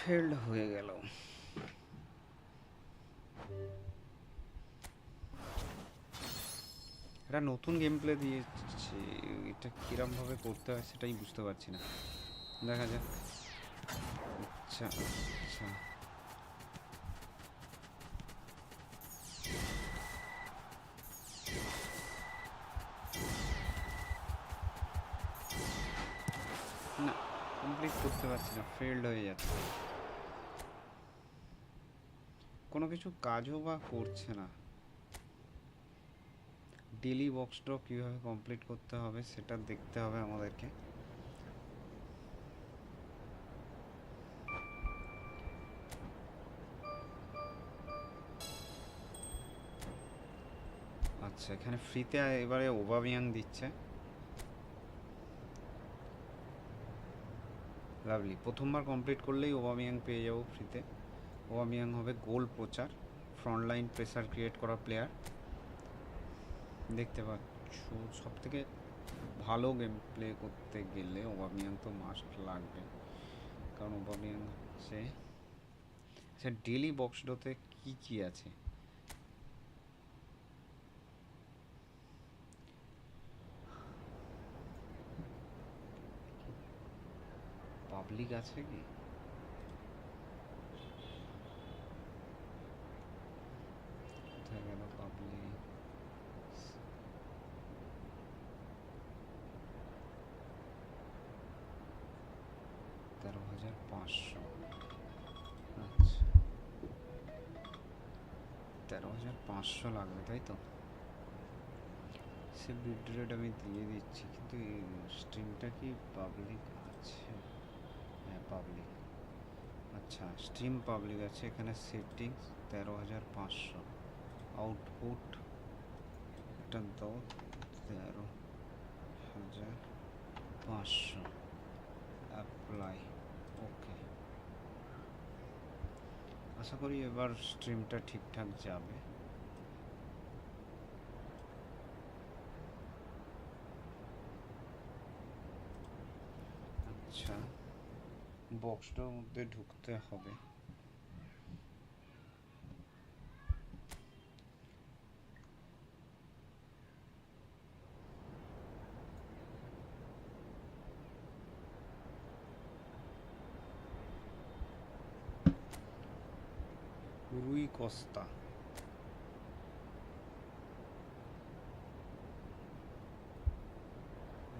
Failed হয়ে গেল। এটা নতুন গেম প্লে দিয়েছে, এটা কিরমভাবে করতে হয় সেটাই বুঝতে পারছি না। দেখা যাক। আচ্ছা আচ্ছা, না কমপ্লিট করতে পারছি না, ফেল্ড হয়ে যাচ্ছে। কোনো কিছু কাজও বা করছে না। ডেলি বক্স ড্র কীভাবে কমপ্লিট করতে হবে সেটা দেখতে হবে আমাদেরকে। আচ্ছা, এখানে ফ্রিতে এবারে ওবামিয়াং দিচ্ছে। লাভলি, প্রথমবার কমপ্লিট করলেই ওবামিয়াং পেয়ে যাবো ফ্রিতে। ওবামিয়াং হবে গোল প্রচার, ফ্রন্টলাইন প্রেসার ক্রিয়েট করা প্লেয়ার। দেখতে পাচ্ছ সব থেকে ভালো গেম প্লে করতে গেলে ওবামিয়াং তো মাস্ট লাগবে, কারণ ওবামিয়াং হচ্ছে ডেলি বক্স ডোতে কী কী আছে। পাবলিক আছে কি? কোথায় গেল পাবলিক? 13,500। আচ্ছা, 13,500 লাগবে তাই তো। সে বিট রেট আমি দিয়ে দিচ্ছি, কিন্তু স্ট্রিমটা কি পাবলিক আছে? হ্যাঁ পাবলিক। আচ্ছা, স্ট্রিম পাবলিক আছে। এখানে সেটিংস 13,500, আউটপুট এটা দাও 13,500, অ্যাপ্লাই, ওকে। আশা করি এবার স্ট্রিমটা ঠিকঠাক যাবে। আচ্ছা, বক্সটার মধ্যে ঢুকতে হবে। রুই কস্তা,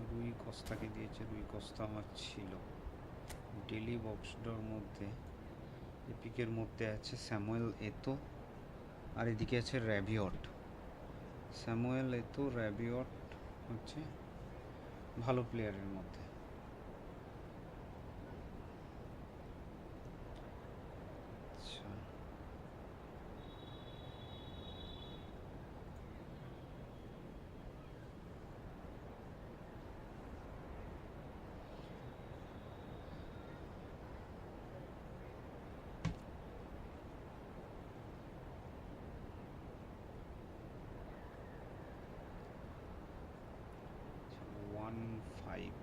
রুই কস্তাকে দিয়েছে। রুই কস্তা আমার ছিল ডেলি বক্সডোর মধ্যে। এপিকের মধ্যে আছে স্যামুয়েল এতো, আর এদিকে আছে র্যাবিয়ট। স্যামুয়েল এতো র্যাবিয়ট হচ্ছে ভালো প্লেয়ারের মধ্যে। আচ্ছা, ওয়ান ফাইভ।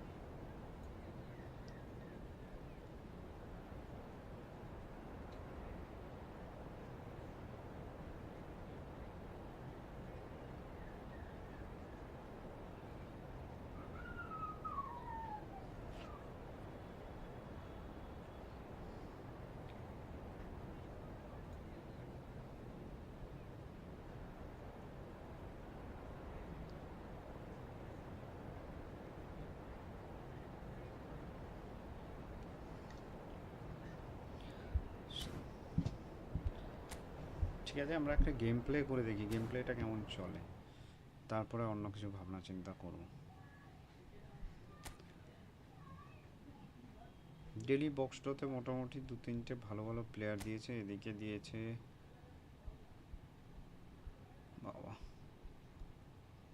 ঠিক আছে, আমরা একটা গেম প্লে করে দেখি গেম প্লেটা কেমন চলে, তারপরে অন্য কিছু ভাবনা চিন্তা করব। ডেলি বক্সটাতে মোটামুটি 2-3টে ভালো ভালো প্লেয়ার দিয়েছে। এদিকে দিয়েছে বাবা,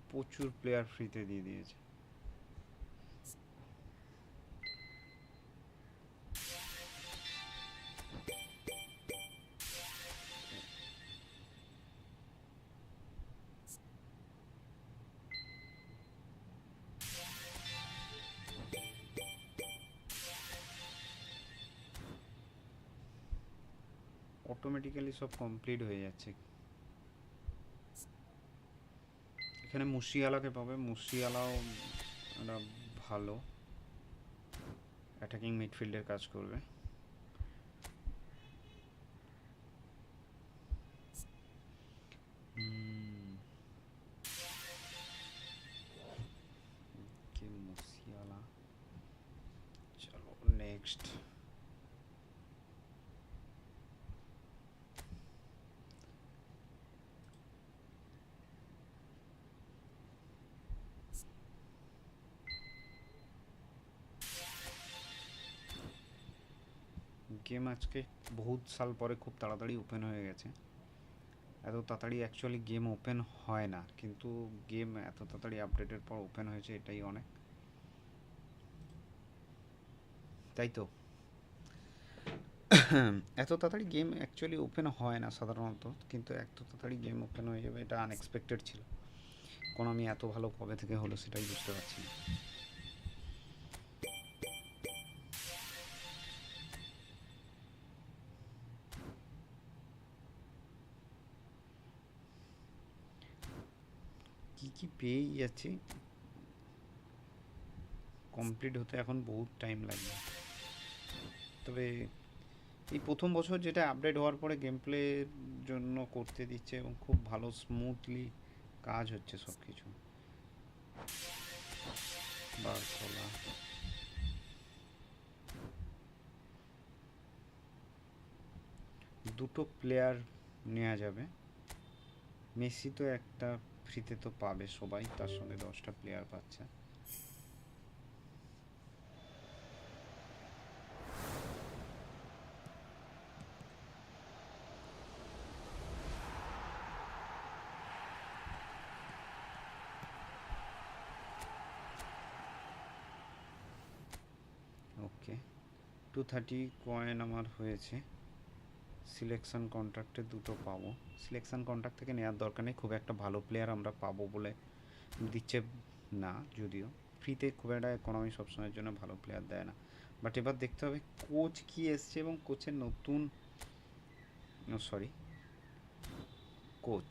প্রচুর প্লেয়ার ফ্রিতে দিয়ে দিয়েছে। অটোমেটিক্যালি সব কমপ্লিট হয়ে যাচ্ছে। এখানে মুশিয়ালাকে পাবে, মুশিয়ালাও একটা ভালো অ্যাটাকিং মিডফিল্ডের কাজ করবে। কি মুশিয়ালা, চলো নেক্সট। গেম আজকে বহুত সাল পরে খুব তাড়াতাড়ি ওপেন হয়ে গেছে। এত তাড়াতাড়ি অ্যাকচুয়ালি গেম ওপেন হয় না, কিন্তু গেম এত তাড়াতাড়ি আপডেটের পর ওপেন হয়েছে, এটাই অনেক, তাই তো। এত তাড়াতাড়ি গেম অ্যাকচুয়ালি ওপেন হয় না সাধারণত, কিন্তু এত তাড়াতাড়ি গেম ওপেন হয়ে যাবে এটা আনএক্সপেক্টেড ছিল। কোন আমি এত ভালো কবে থেকে হলো সেটাই বুঝতে পারছি না। কি কি পেয়েই যাচ্ছি, কমপ্লিট হতে এখন বহুত টাইম লাগবে। তবে এই প্রথম বছর যেটা আপডেট হওয়ার পরে গেম প্লের জন্য করতে দিচ্ছে এবং খুব ভালো স্মুথলি কাজ হচ্ছে সব কিছু। বারকোলা দুটো প্লেয়ার নেওয়া যাবে, মেসি তো একটা ফ্রিতে তো পাবে সবাই, তার সঙ্গে 10টা প্লেয়ার পাচ্ছে। ওকে, 230 কয়েন আমার হয়েছে। সিলেকশন কন্ট্রাক্টে দুটো পাবো, সিলেকশন কন্ট্রাক্ট থেকে নেওয়ার দরকার নেই, খুব একটা ভালো প্লেয়ার আমরা পাবো বলে দিচ্ছে না, যদিও ফ্রিতে খুব একটা ইকোনমি সবসময়ের জন্য ভালো প্লেয়ার দেয় না। বাট এবার দেখতে হবে কোচ কি এসছে এবং কোচের নতুন, সরি কোচ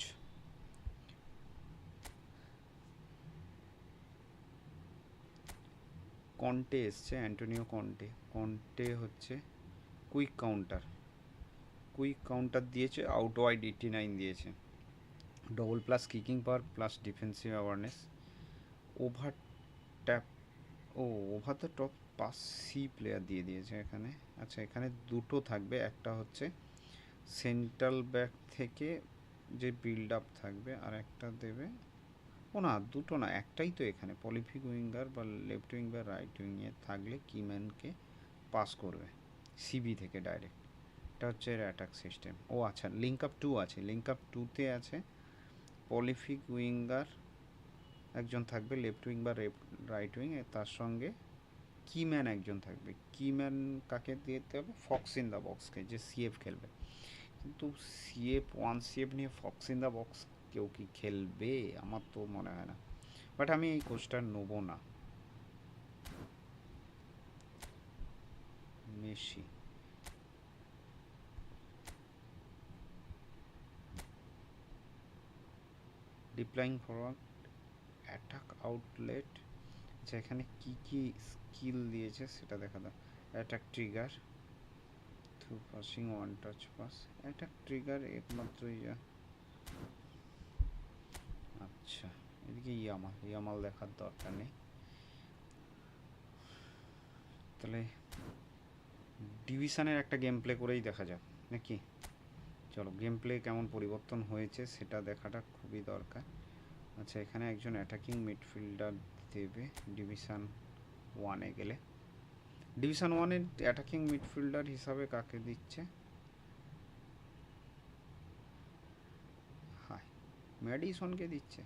কন্টে এসছে, অ্যান্টোনিও কন্টে। কন্টে হচ্ছে কুইক কাউন্টার দিয়েছে, আউট ওয়াইড 89 দিয়েছে, double plus kicking power plus defensive awareness, over tap, ও over the top pass C player দিয়ে দিয়েছে এখানে। আচ্ছা, এখানে দুটো থাকবে, একটা হচ্ছে সেন্ট্রাল ব্যাক থেকে যে বিল্ড আপ থাকবে, আর একটা দেবে, ও না দুটো না একটাই তো, এখানে পলিফিক উইঙ্গার বা লেফট উইং বা রাইট উইংয়ে থাকলে কিম্যানকে পাস করবে সিবি থেকে ডাইরেক্ট। এটা হচ্ছে এর অ্যাটাক সিস্টেম। ও আচ্ছা, লিঙ্ক আপ টু আছে, লিঙ্ক আপ টুতে আছে পলিফিক উইঙ্গার একজন থাকবে লেফট উইং বা রাইট উইং, তার সঙ্গে কিম্যান একজন থাকবে। কিম্যান কাকে দিতে হবে? ফক্স ইন দ্য বক্সকে, যে সিএফ খেলবে। কিন্তু সিএফ 1 সিএফ নিয়ে ফক্স ইন দ্য বক্স কেউ কি খেলবে? আমার তো মনে হয় না, বাট আমি এই কোচটা নেবো না। Messi deploying forward, attack outlet. আচ্ছা, এখানে কি কি স্কিল দিয়েছে সেটা দেখা দাও। Attack trigger, through passing, one touch pass, attack trigger একমাত্রই যা। আচ্ছা, এদিকে ইয়ামাল দেখার দরকার নেই। তাহলে ডিভিশনের একটা গেম প্লে করেই দেখা যাক নাকি। চলো, গেম প্লে কেমন পরিবর্তন হয়েছে সেটা দেখাটা খুবই দরকার। আচ্ছা, এখানে একজন অ্যাটাকিং মিডফিল্ডার দেবে ডিভিশন 1-এ গেলে। ডিভিশন 1-এর অ্যাটাকিং মিডফিল্ডার হিসাবে কাকে দিচ্ছে? হাই, ম্যাডিসনকে দিচ্ছে।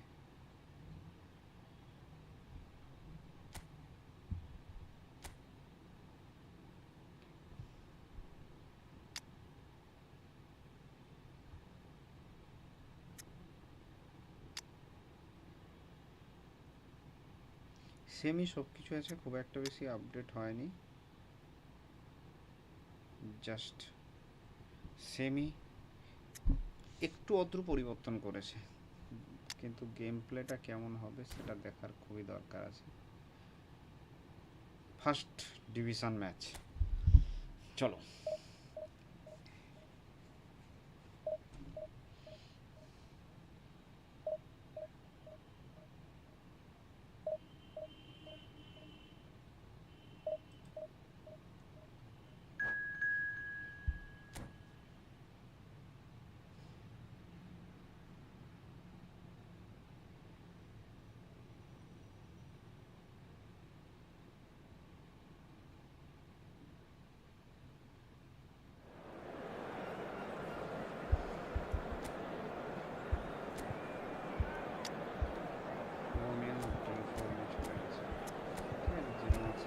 সেমই সব কিছু আছে, খুব একটা বেশি আপডেট হয়নি, জাস্ট সেমি একটু অদ্রু পরিবর্তন করেছে, কিন্তু গেম প্লেটা কেমন হবে সেটা দেখার খুবই দরকার আছে। ফার্স্ট ডিভিশন ম্যাচ, চলো।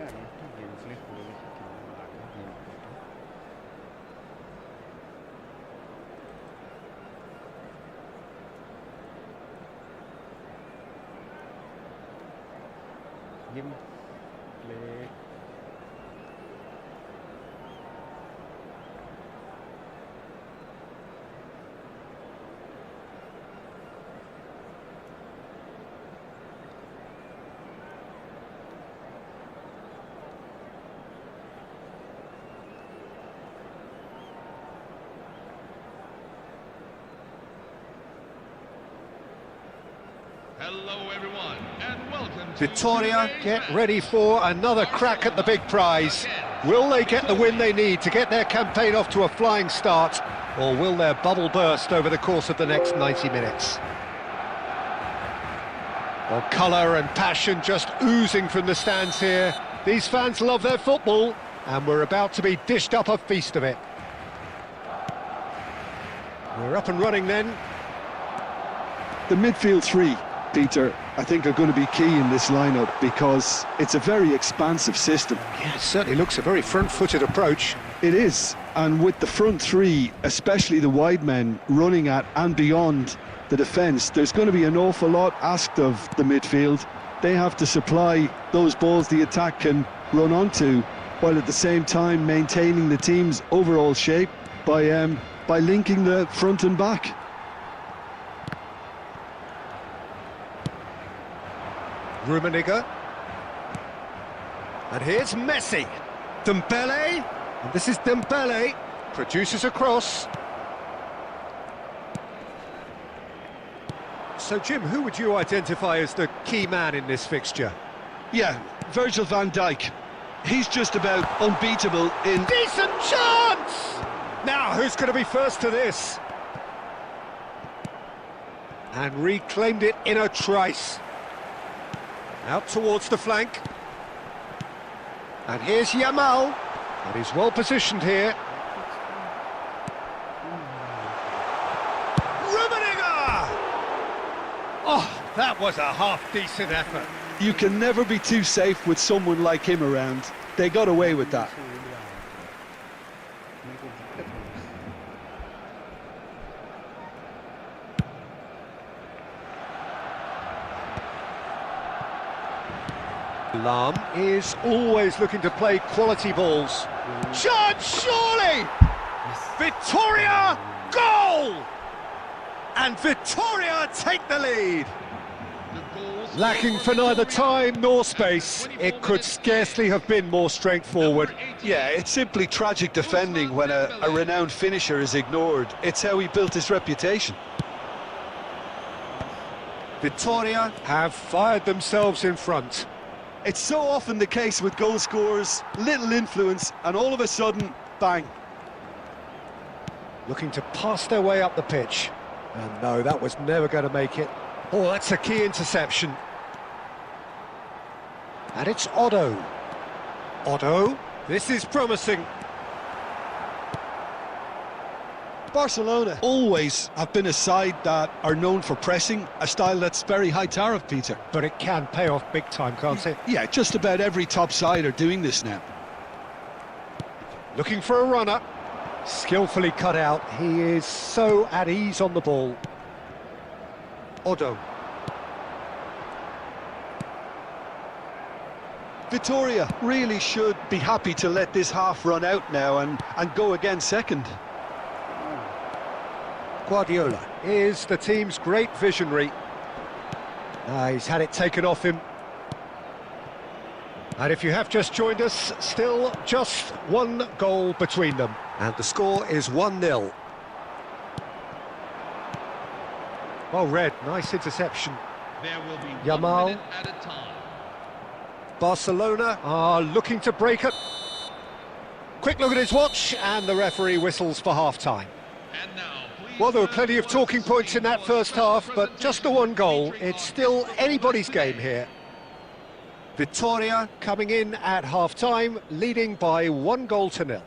আমি একটা গেম প্লে করে দেখি কেমন লাগে গেম প্লেটা। Game play Hello everyone, and welcome to Victoria get ready for another crack at the big prize. Will they get the win they need to get their campaign off to a flying start, or will their bubble burst over the course of the next 90 minutes? Well, colour and passion just oozing from the stands here. These fans love their football, and we're about to be dished up a feast of it. We're up and running then. The midfield three, Peter, I think are going to be key in this lineup because it's a very expansive system. Yeah, it certainly looks a very front-footed approach. It is, and with the front three, especially the wide men, running at and beyond the defence, there's going to be an awful lot asked of the midfield. They have to supply those balls the attack can run onto, while at the same time maintaining the team's overall shape by linking the front and back. Rummenigge. And here's Messi. Dembele. And this is Dembele. Produces a cross. So, Jim, who would you identify as the key man in this fixture? Yeah, Virgil van Dijk. He's just about unbeatable in... Decent chance! Now, who's going to be first to this? And reclaimed it in a trice. Out towards the flank. And here's Yamal. And he's well positioned here. Rummenigge! Oh, that was a half-decent effort. You can never be too safe with someone like him around. They got away with that. Lam is always looking to play quality balls. Chance, surely! Victoria, goal! And Victoria take the lead. Lacking for neither time nor space, it could scarcely have been more straightforward. Yeah, it's simply tragic defending when a renowned finisher is ignored. It's how he built his reputation. Victoria have fired themselves in front. It's so often the case with goal scorers, little influence, and all of a sudden, bang. Looking to pass their way up the pitch. And no, that was never going to make it. Oh, that's a key interception. And it's Otto. Otto, this is promising. Barcelona always have been a side that are known for pressing, a style that's very high tariff, Peter. But it can pay off big time, can't it? Yeah, just about every top side are doing this now. Looking for a runner. Skillfully cut out. He is so at ease on the ball. Otto. Victoria really should be happy to let this half run out now and go again second. Guardiola is the team's great visionary. He's had it taken off him. And if you have just joined us, still just one goal between them. And the score is 1-0. Well read, nice interception. There will be 1 Yamal. minute at a time. Barcelona are looking to break it. Quick look at his watch, and the referee whistles for half-time. And now, please, Well, there were plenty of talking points in that first half, but just the one goal. It's still anybody's game here. Vitoria coming in at half-time, leading by 1-0.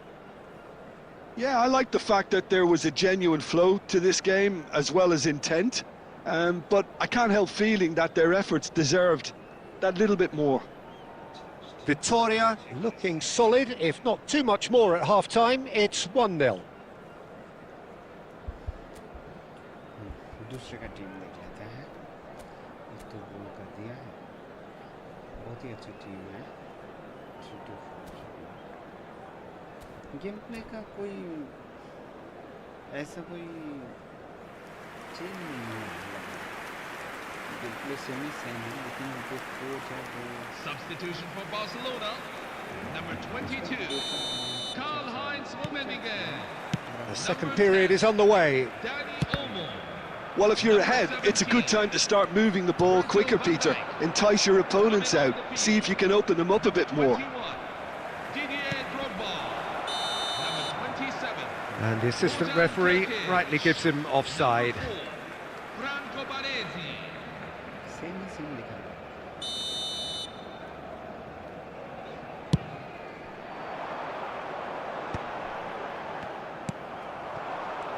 Yeah, I like the fact that there was a genuine flow to this game as well as intent, but I can't help feeling that their efforts deserved that little bit more. Vitoria looking solid, if not too much more at half-time. It's 1-0. दूसरे का team देख लेते हैं. एक तो गोल कर दिया है, बहुत ही अच्छी टीम है. 3-4 गेम प्ले का कोई ऐसा कोई चेंज नहीं है. गेम प्ले सेम है, लेकिन जो कोच है वो Substitution for Barcelona. Number 22, Karl-Heinz Rummenigge. The second period is on the way. Danny Olmo. Well, if you're ahead, it's a good time to start moving the ball quicker, Peter. Entice your opponents out, see if you can open them up a bit more. 21, Didier Drogba. Number 27. And the assistant referee rightly gives him offside. Franco Baresi. Same लिखा है.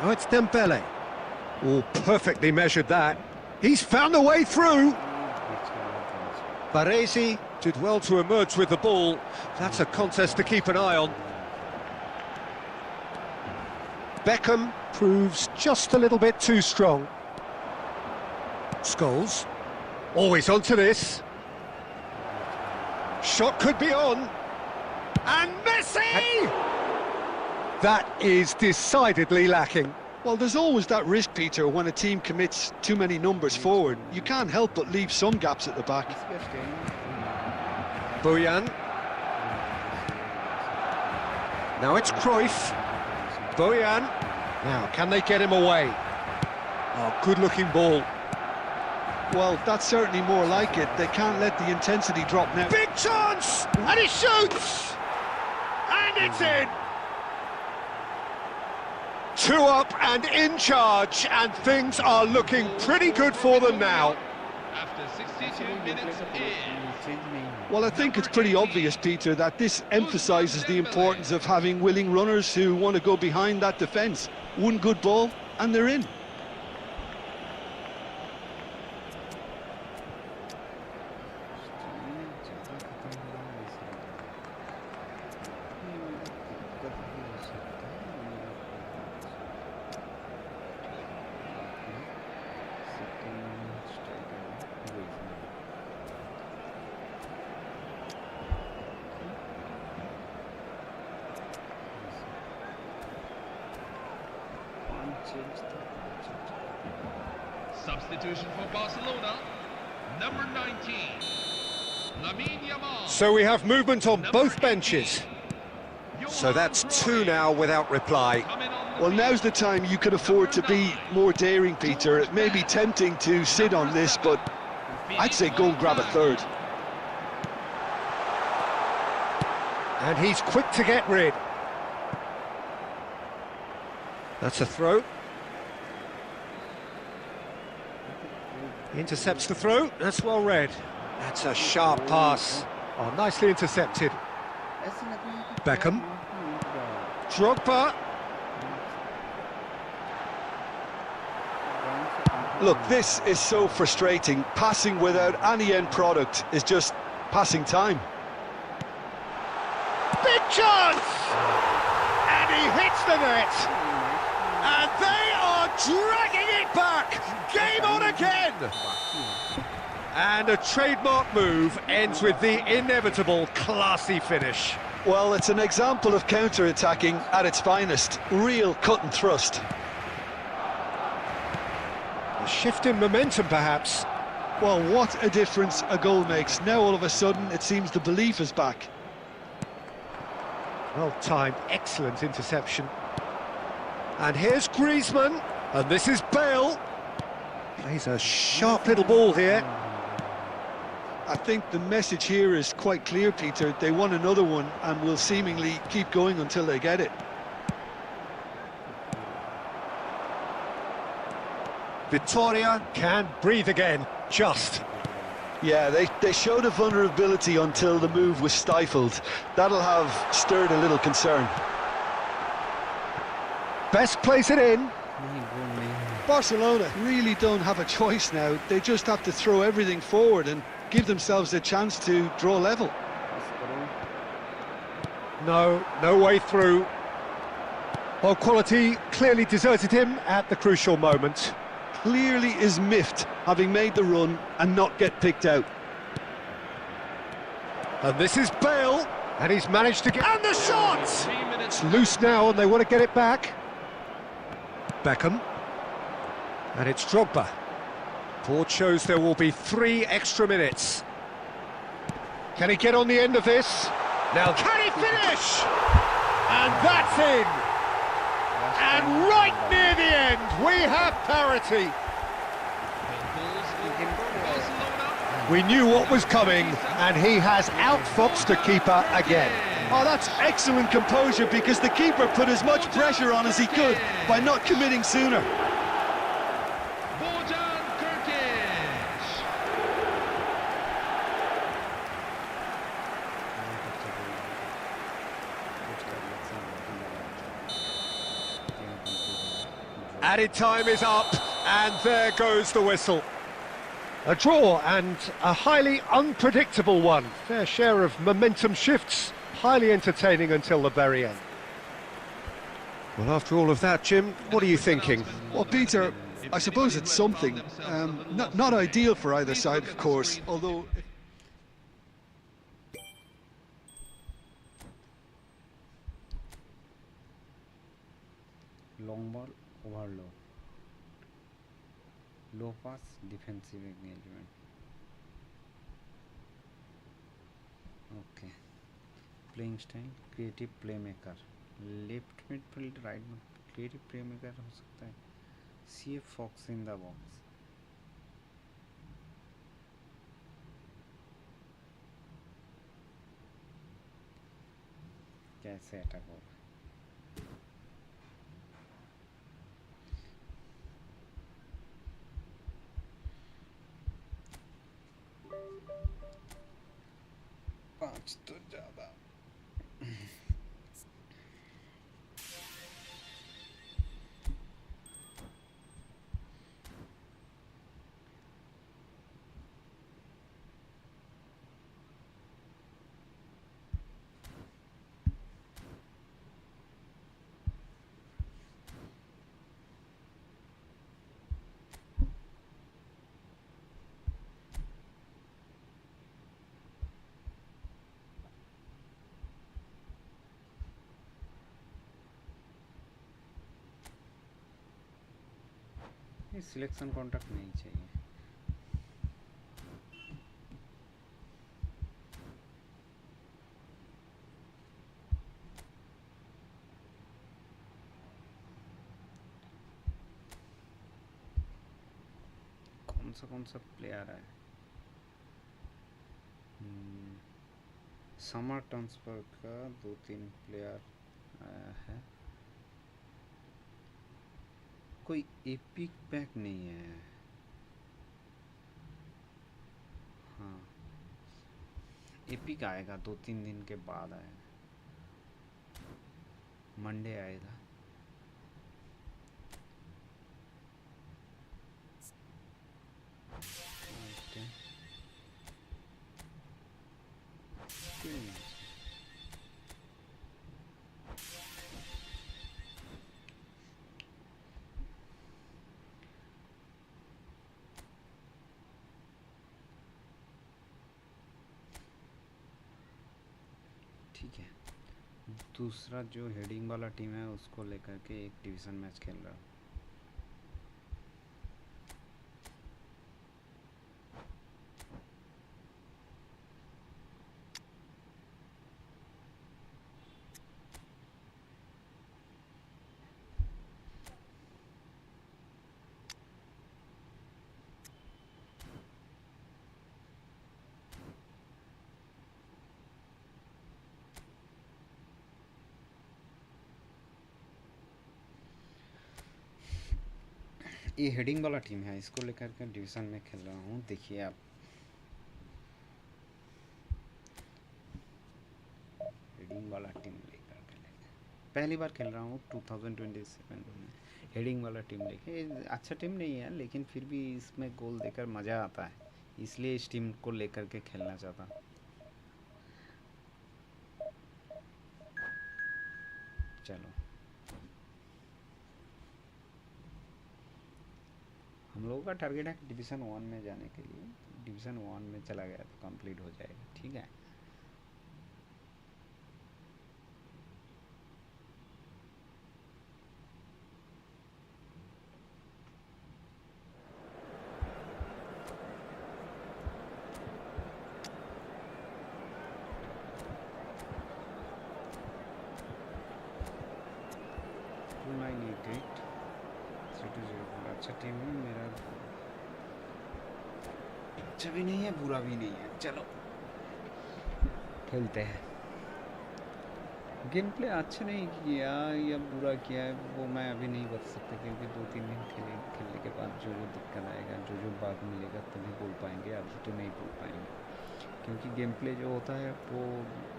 Oh, it's Dembele. Oh, perfectly measured that. He's found a way through. Baresi did well to emerge with the ball. That's a contest to keep an eye on. Beckham proves just a little bit too strong. Scholes. Always onto this. Shot could be on. And Messi! That is decidedly lacking. Well, there's always that risk, Peter, when a team commits too many numbers forward. You can't help but leave some gaps at the back. Bojan. Now it's Cruyff. Bojan. Now, can they get him away? Oh, good-looking ball. Well, that's certainly more like it. They can't let the intensity drop now. Big chance! And he shoots! And it's in! 2 up and in charge, and things are looking pretty good for them now. After 62 minutes in. Well, I think it's pretty obvious, Peter, that this emphasises the importance of having willing runners who want to go behind that defence. One good ball, and they're in. Substitution for Barcelona. Number 19, Lamine Yamal. So we have movement on both benches. So that's 2 now without reply. Well, now's the time you can afford to be more daring, Peter. It may be tempting to sit on this, but I'd say go and grab a third. And he's quick to get rid. That's a throw. He intercepts the throw. That's well read. That's a sharp pass. Oh, nicely intercepted. Beckham. Drogba. Look, this is so frustrating. Passing without any end product is just passing time. Big chance! And he hits the net. And they are dragging it back. Game on again. And a trademark move ends with the inevitable classy finish. Well, it's an example of counter-attacking at its finest. Real cut and thrust. A shift in momentum, perhaps. Well, what a difference a goal makes. Now all of a sudden it seems the belief is back. Well timed, excellent interception. And here's Griezmann, and this is Bale. Plays a sharp little ball here. I think the message here is quite clear, Peter. They want another one and will seemingly keep going until they get it. Victoria can breathe again, just. Yeah, they showed a vulnerability until the move was stifled. That'll have stirred a little concern. Best place it in. Barcelona really don't have a choice now. They just have to throw everything forward and give themselves a chance to draw level. No way through. Well, quality clearly deserted him at the crucial moment. Clearly is miffed, having made the run and not get picked out. And this is Bale, and he's managed to get... And the shot! It's loose now, and they want to get it back. Beckham. And it's Drogba. Board shows there will be 3 extra minutes. Can he get on the end of this? Now, can he finish? And that's in! And right near the end, we have parity. We knew what was coming, and he has outfoxed the keeper again. Oh, that's excellent composure, because the keeper put as much pressure on as he could by not committing sooner. Added time is up, and there goes the whistle. A draw, and a highly unpredictable one. Fair share of momentum shifts, highly entertaining until the very end. Well, after all of that, Jim, what are you thinking? Well, Peter, I suppose it's something. Not ideal for either side, of course, although... Long ball, overload. Low pass, defensive engagement. Okay. Playing style, creative playmaker. Left midfield, right midfield. Creative playmaker हो सकता है. See a fox in the box. कैसे attack होगा? तो ज्यादा selection contract नहीं चाहिए. कौन सा प्लेयर है? समर ट्रांसफर का 2-3 प्लेयर आया है. कोई एपिक पैक नहीं है. हाँ, एपिक आएगा 2-3 दिन के बाद आएगा. मंडे आएगा. ठीक है. दूसरा जो हेडिंग वाला टीम है उसको लेकर के एक डिवीज़न मैच खेल रहा है. ये हेडिंग वाला टीम है, इसको लेकर के डिवीज़न में खेल रहा हूँ। देखिए आप, हेडिंग वाला टीम लेकर के पहली बार खेल रहा हूँ 2027 में। हेडिंग वाला टीम लेके, अच्छा टीम नहीं है लेकिन फिर भी इसमें गोल देकर मज़ा आता है, इसलिए इस टीम को लेकर के खेलना चाहता। चलो, हम लोगों का टारगेट है डिवीज़न 1 में जाने के लिए। डिवीज़न 1 में चला गया तो कंप्लीट हो जाएगा, ठीक है। अच्छा टीम है मेरा, अच्छा भी नहीं है बुरा भी नहीं है। चलो खेलते हैं। गेम प्ले अच्छा नहीं किया या बुरा किया है वो मैं अभी नहीं बता सकता, क्योंकि 2-3 दिन खेलने के बाद जो दिक्कत आएगा, जो बात मिलेगा तभी बोल पाएंगे, अभी तो नहीं बोल पाएंगे। क्योंकि गेम प्ले जो होता है वो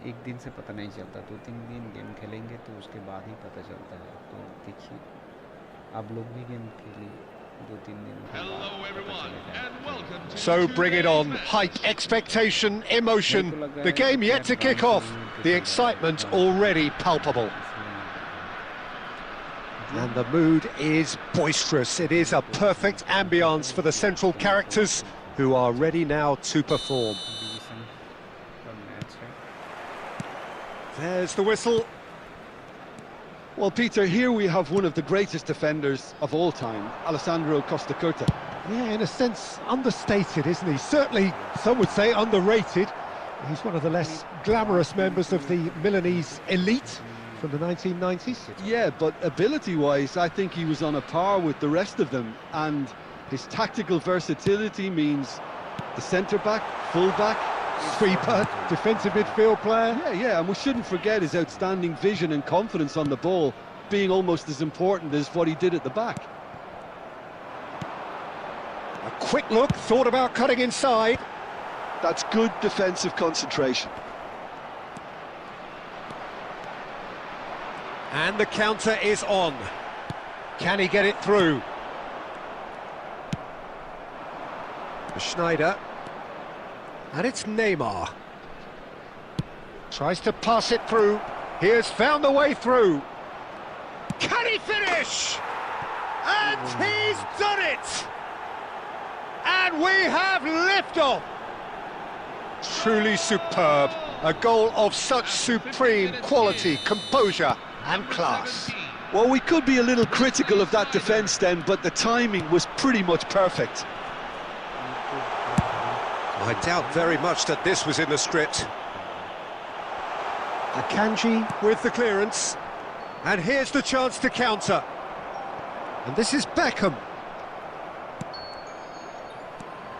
एक दिन से पता नहीं चलता, 2-3 दिन गेम खेलेंगे तो उसके बाद ही पता चलता है। तो देखिए आप लोग भी गेम खेलिए 2-3 दिन। So bring it on. Height, expectation, emotion. The game yet to kick off. The excitement already palpable. And the mood is boisterous. It is a perfect ambience for the central characters who are ready now to perform. There's the whistle. Well, Peter, here we have one of the greatest defenders of all time, Alessandro Costa Curta. Yeah, in a sense, understated, isn't he? Certainly, some would say underrated. He's one of the less glamorous members of the Milanese elite from the 1990s. Yeah, but ability-wise, I think he was on a par with the rest of them. And his tactical versatility means the centre-back, full-back, Sweeper, defensive midfield player. Yeah, and we shouldn't forget his outstanding vision and confidence on the ball, being almost as important as what he did at the back. A quick look, thought about cutting inside. That's good defensive concentration. And the counter is on. Can he get it through? Schneider. And it's Neymar. Tries to pass it through. He has found the way through. Can he finish? And he's done it! And we have liftoff! Truly superb. A goal of such supreme quality, composure and class. Well, we could be a little critical of that defence then, but the timing was pretty much perfect. I doubt very much that this was in the script. Akanji with the clearance. And here's the chance to counter. And this is Beckham.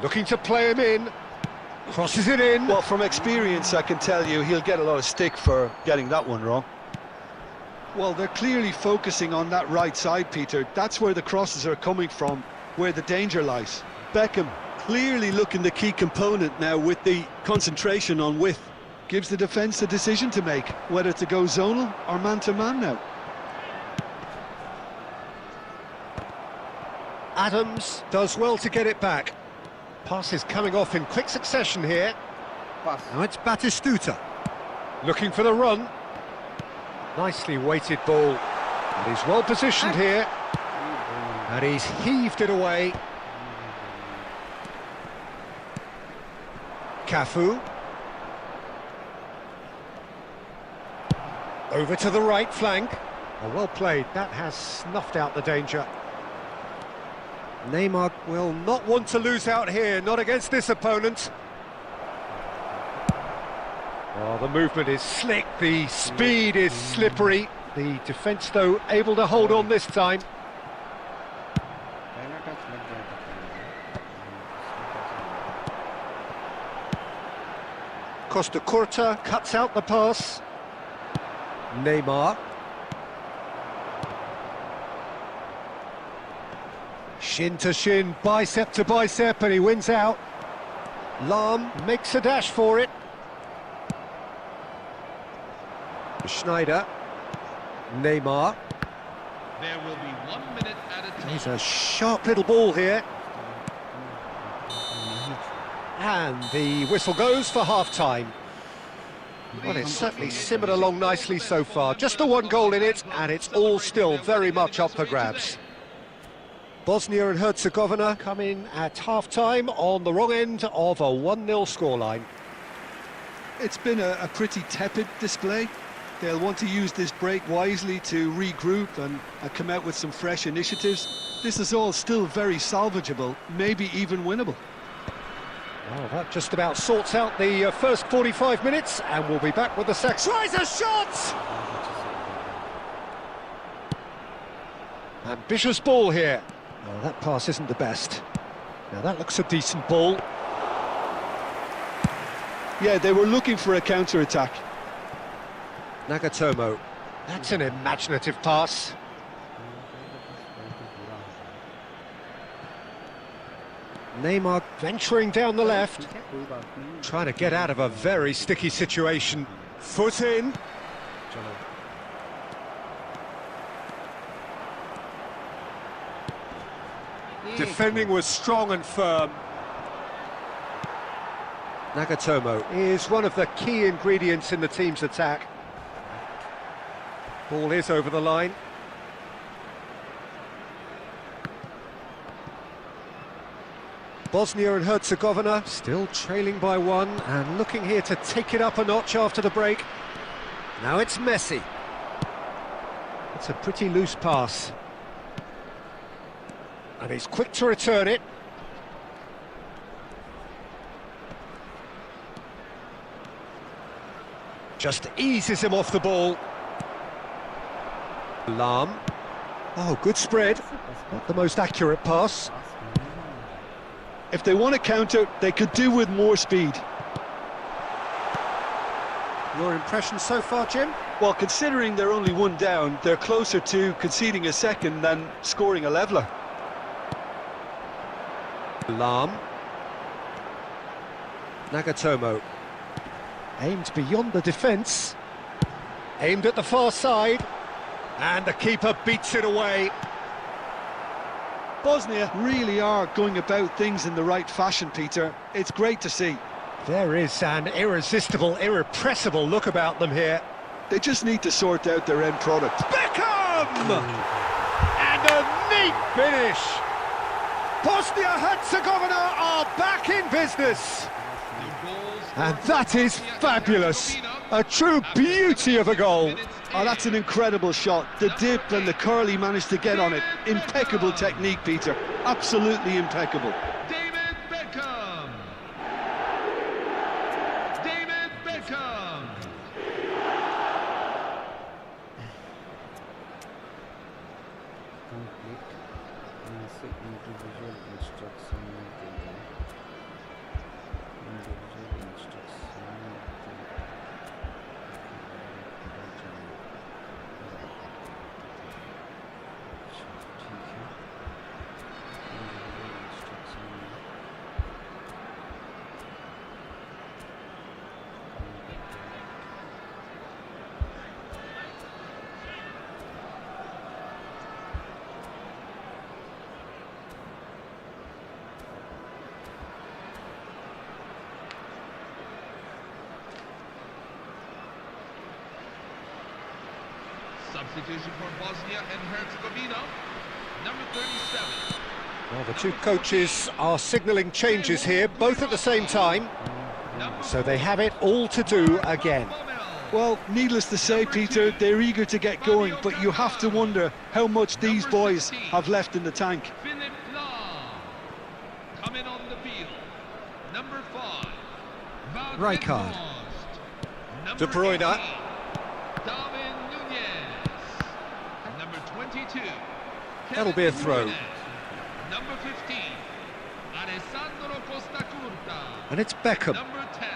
Looking to play him in. Crosses it in. Well, from experience, I can tell you he'll get a lot of stick for getting that one wrong. Well, they're clearly focusing on that right side, Peter. That's where the crosses are coming from, where the danger lies. Beckham clearly looking the key component now with the concentration on width. Gives the defence a decision to make, whether to go zonal or man-to-man now. Adams does well to get it back. Passes coming off in quick succession here. Now it's Batistuta. Looking for the run. Nicely weighted ball. And he's well positioned here. And he's heaved it away. Cafu. Over to the right flank. Oh, well played. That has snuffed out the danger. Neymar will not want to lose out here, not against this opponent. Oh, the movement is slick, the speed is slippery. The defence, though, able to hold on this time. Costa Curta cuts out the pass. Neymar. Shin to shin, bicep to bicep, and he wins out. Lahm makes a dash for it. Schneider. Neymar. There will be 1 minute at a time. He's a sharp little ball here. And the whistle goes for half-time. Well, it's certainly simmered along nicely so far. Just the one goal in it, and it's all still very much up for grabs. Bosnia and Herzegovina come in at half-time on the wrong end of a 1-0 scoreline. It's been a pretty tepid display. They'll want to use this break wisely to regroup and come out with some fresh initiatives. This is all still very salvageable, maybe even winnable. Well, that just about sorts out the first 45 minutes, and we'll be back with the second. Tries a shot! Ambitious ball here. Well, that pass isn't the best. Now that looks a decent ball. Yeah, they were looking for a counter-attack. Nagatomo. That's an imaginative pass. Neymar venturing down the left, trying to get out of a very sticky situation. Foot in. Defending was strong and firm. Nagatomo is one of the key ingredients in the team's attack. Ball is over the line. Bosnia and Herzegovina still trailing by 1 and looking here to take it up a notch after the break. Now it's Messi. It's a pretty loose pass. And he's quick to return it. Just eases him off the ball. Lahm. Oh, good spread. Not the most accurate pass. If they want to counter, they could do with more speed. Your impression so far, Jim? Well, considering they're only 1 down, they're closer to conceding a second than scoring a leveller. Lahm. Nagatomo. Aimed beyond the defence. Aimed at the far side. And the keeper beats it away. Bosnia really are going about things in the right fashion, Peter. It's great to see. There is an irresistible, irrepressible look about them here. They just need to sort out their end product. Beckham! And a neat finish. Bosnia-Herzegovina are back in business. And that is fabulous. A true beauty of a goal. Oh, that's an incredible shot. The dip and the curl he managed to get on it. Impeccable technique, Peter. Absolutely impeccable. David Beckham. David Beckham. complete से individual instruction में देगा individual instruction में ठीक है individual instruction में Substitution for Bosnia and Herzegovina, number 37. Well, the two coaches are signalling changes here, both at the same time. So they have it all to do again. Well, needless to say, Peter, they're eager to get going, but you have to wonder how much these boys have left in the tank. Philip Lahm. Coming on the field, number 5. Rijkaard. Number De Bruyne. 18, Darwin Núñez. Number 22. That'll be a Kevin throw. Núñez. Number 15. Alessandro Costa Curta. And it's Beckham. Number 10.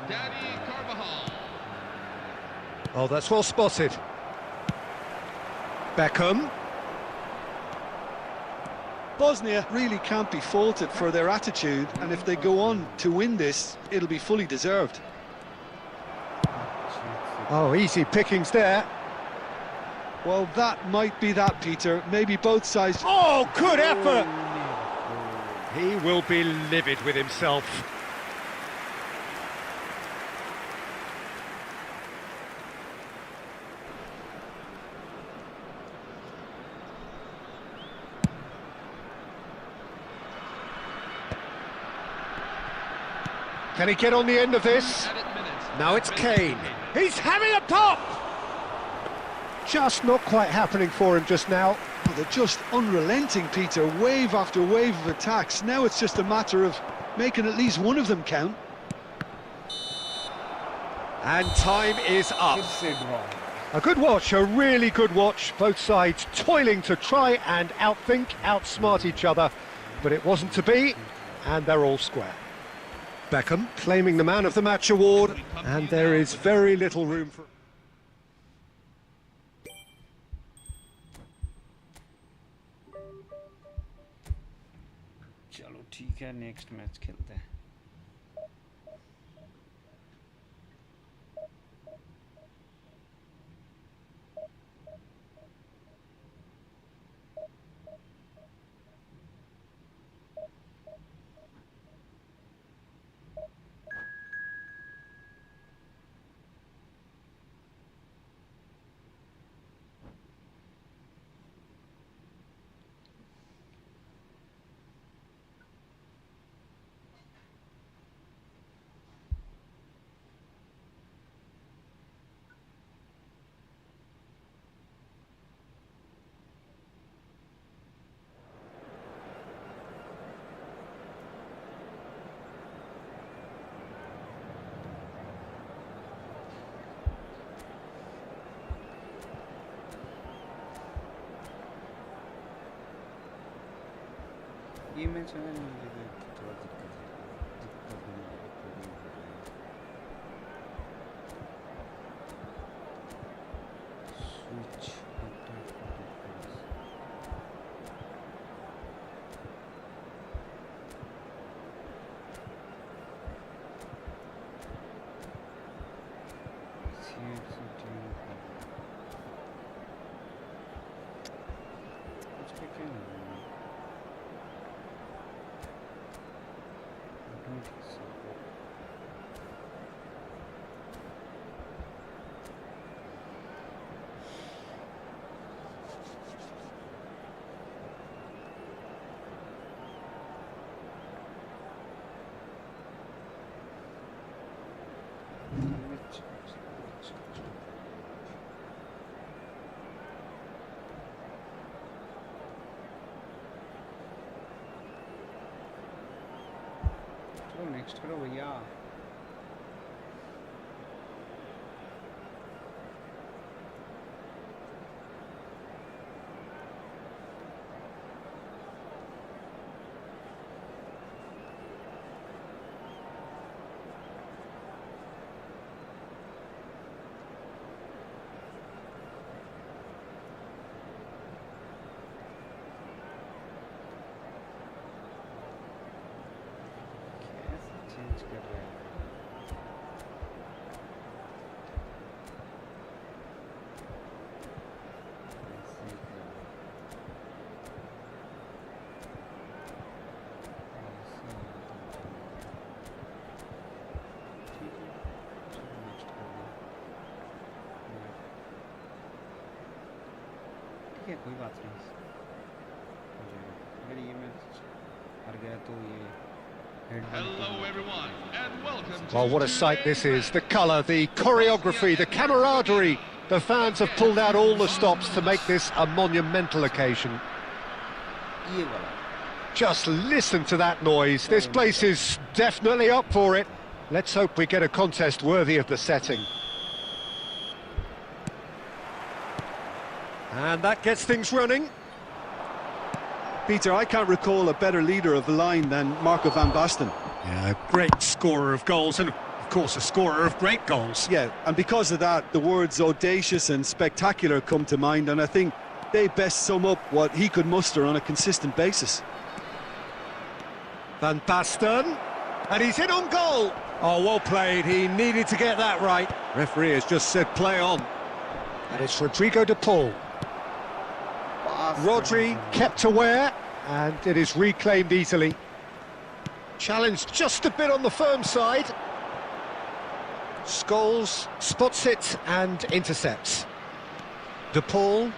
Danny Carvajal. Oh, that's well spotted. Bosnia really can't be faulted for their attitude, and if they go on to win this, it'll be fully deserved. Oh, easy pickings there. Well, that might be that, Peter. Maybe both sides... Oh, good effort! He will be livid with himself. Can he get on the end of this? Now it's Kane. He's having a pop! Just not quite happening for him just now. Well, they're just unrelenting, Peter. Wave after wave of attacks. Now it's just a matter of making at least one of them count. And time is up. A good watch, a really good watch. Both sides toiling to try and outthink, outsmart each other. But it wasn't to be, and they're all square. Beckham claiming the Man of the Match award, and there is very little room for... चलो ठीक है, next match खेलते हैं. ये match है ना, मुझे थोड़ा दिक्कत होने लगी. स्विच नेक्स्ट करो भैया. चेंज कर रहे हैं. ठीक है, कोई बात नहीं. अगर ये मैच हार गया तो ये Hello everyone and welcome to... Well, what a sight this is. The colour, the choreography, the camaraderie. The fans have pulled out all the stops to make this a monumental occasion. Just listen to that noise. This place is definitely up for it. Let's hope we get a contest worthy of the setting. And that gets things running. Peter, I can't recall a better leader of the line than Marco van Basten. Yeah, a great scorer of goals and, of course, a scorer of great goals. Yeah, and because of that, the words audacious and spectacular come to mind, and I think They best sum up what he could muster on a consistent basis. Van Basten, and he's in on goal. Oh, well played. He needed to get that right. Referee has just said play on. And it's Rodrigo de Paul. Rodri kept aware, and it is reclaimed easily. Challenged just a bit on the firm side. Scholes spots it and intercepts. De Paul.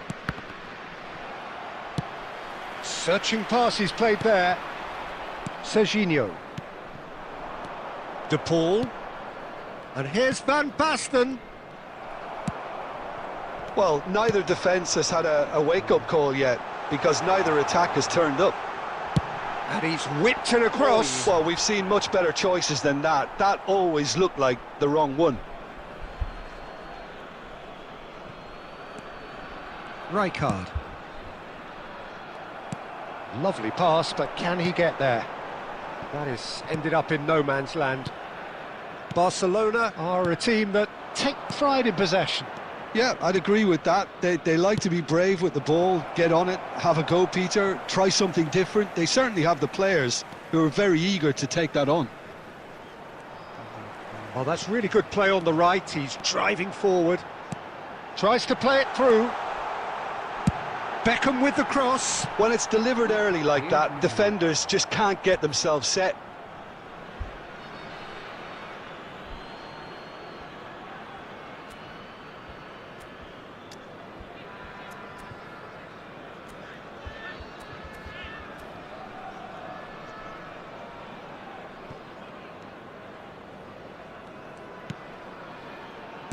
Searching pass he's played there. Serginho. De Paul. And here's Van Basten. Well, neither defence has had a wake-up call yet, because neither attack has turned up. And he's whipped it across. Well, we've seen much better choices than that. That always looked like the wrong one. Rijkaard. Lovely pass, but can he get there? That is ended up in no man's land. Barcelona are a team that take pride in possession. Yeah, I'd agree with that. They like to be brave with the ball, get on it, have a go, Peter, try something different. They certainly have the players who are very eager to take that on. Well, that's really good play on the right. He's driving forward. Tries to play it through. Beckham with the cross. When it's delivered early like that, defenders just can't get themselves set.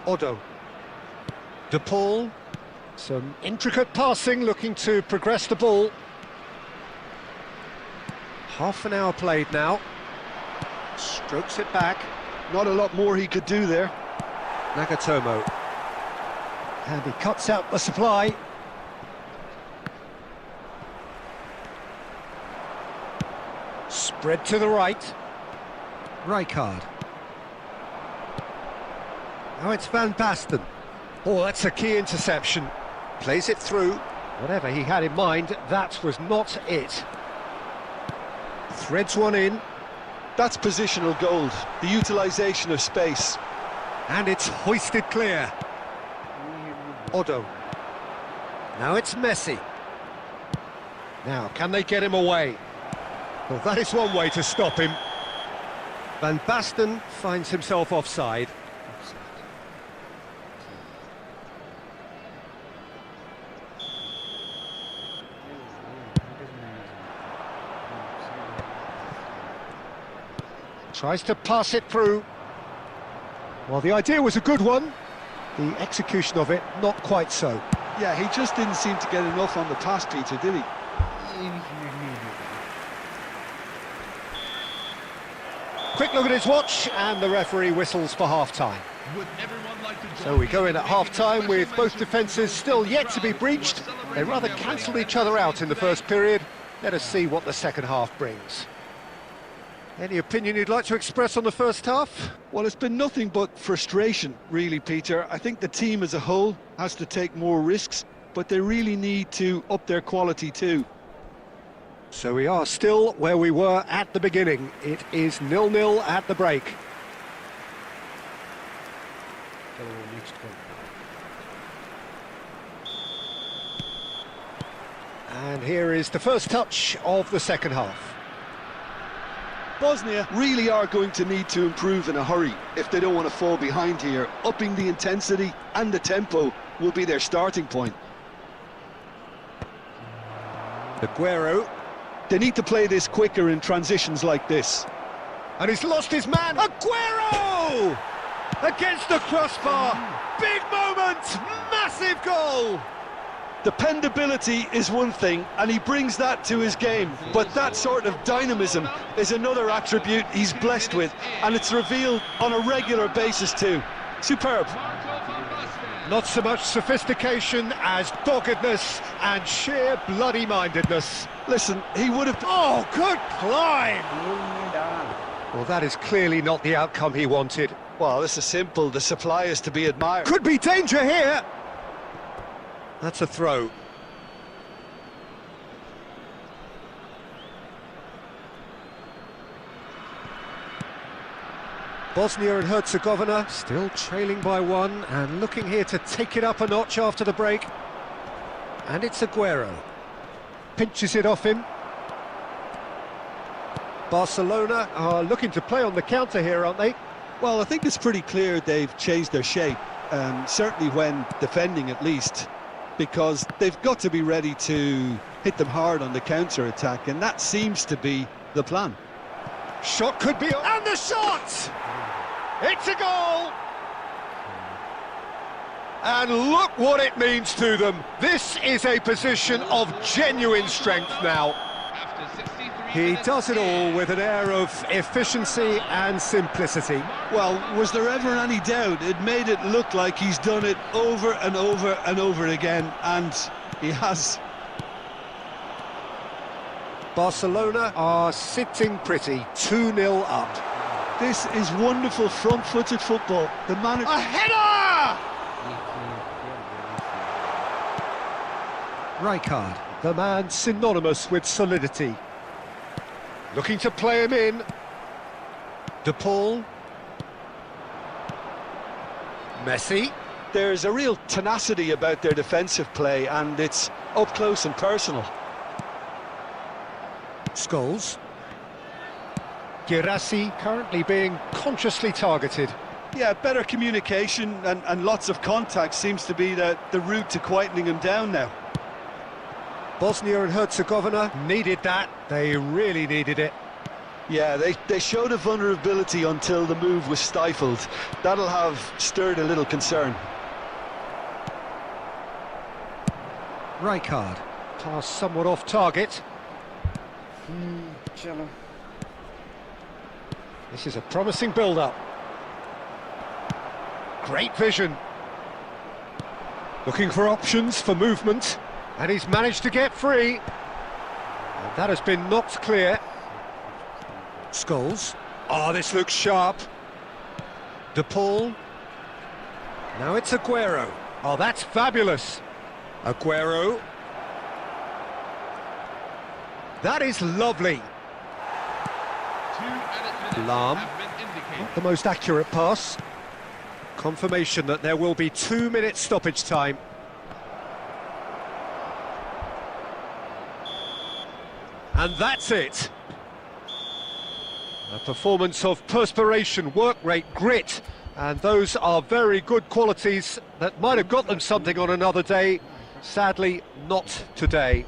Odo. De Paul. Some intricate passing, looking to progress the ball. Half an hour played now. Strokes it back. Not a lot more he could do there. Nagatomo. And he cuts out the supply. Spread to the right. Rijkaard. Now it's Van Basten. Oh, that's a key interception. Plays it through. Whatever he had in mind, that was not it. Threads one in. That's positional gold, the utilisation of space. And it's hoisted clear. Odo. Now it's Messi. Now, can they get him away? Well, that is one way to stop him. Van Basten finds himself offside. Tries to pass it through. Well, the idea was a good one. The execution of it, not quite so. Yeah, he just didn't seem to get enough on the pass, Peter, did he? Quick look at his watch, and the referee whistles for half-time. So we go in at half-time with both defences still yet to be breached. They rather cancelled each other out in the first period. Let us see what the second half brings. Any opinion you'd like to express on the first half? Well, it's been nothing but frustration, really, Peter. I think the team as a whole has to take more risks, but they really need to up their quality too. So we are still where we were at the beginning. It is 0-0 at the break. And here is the first touch of the second half. Bosnia really are going to need to improve in a hurry if they don't want to fall behind here. Upping the intensity and the tempo will be their starting point. Aguero. They need to play this quicker in transitions like this. And he's lost his man. Aguero! Against the crossbar. Big moment. Massive goal. Dependability is one thing, and he brings that to his game, but that sort of dynamism is another attribute he's blessed with, and it's revealed on a regular basis too. Superb. Not so much sophistication as doggedness and sheer bloody-mindedness. Listen, he would have... Oh, good climb! Well, that is clearly not the outcome he wanted. Well, this is simple. The supply is to be admired. Could be danger here! That's a throw. Bosnia and Herzegovina still trailing by one and looking here to take it up a notch after the break. And it's Aguero. Pinches it off him. Barcelona are looking to play on the counter here, aren't they? Well, I think it's pretty clear they've changed their shape, certainly when defending at least, because they've got to be ready to hit them hard on the counter-attack, and that seems to be the plan. Shot could be... And the shot! It's a goal! And look what it means to them. This is a position of genuine strength now. After 63 He minutes does it all in. with an air of efficiency and simplicity. Well, was there ever any doubt? It made it look like he's done it over and over and over again, and he has. Barcelona are sitting pretty, 2-0 up. This is wonderful front-footed football. The manager... A header! Rijkaard, the man synonymous with solidity. Looking to play him in. De Paul. Messi. There's a real tenacity about their defensive play, and it's up close and personal. Scholes. Girassi currently being consciously targeted. Yeah, better communication and lots of contact seems to be the route to quietening him down now. Bosnia and Herzegovina needed that. They really needed it. Yeah, they showed a vulnerability until the move was stifled. That'll have stirred a little concern. Rijkaard. Pass somewhat off target. चलो This is a promising build-up. Great vision. Looking for options for movement. And he's managed to get free. And that has been knocked clear. Scholes. Oh, this looks sharp. De Paul. Now it's Aguero. Oh, that's fabulous. Aguero. That is lovely. 2 added minutes Lahm. have been indicated. Not the most accurate pass. Confirmation that there will be 2 minutes stoppage time. And that's it. A performance of perspiration, work rate, grit, and those are very good qualities that might have got them something on another day. Sadly, not today.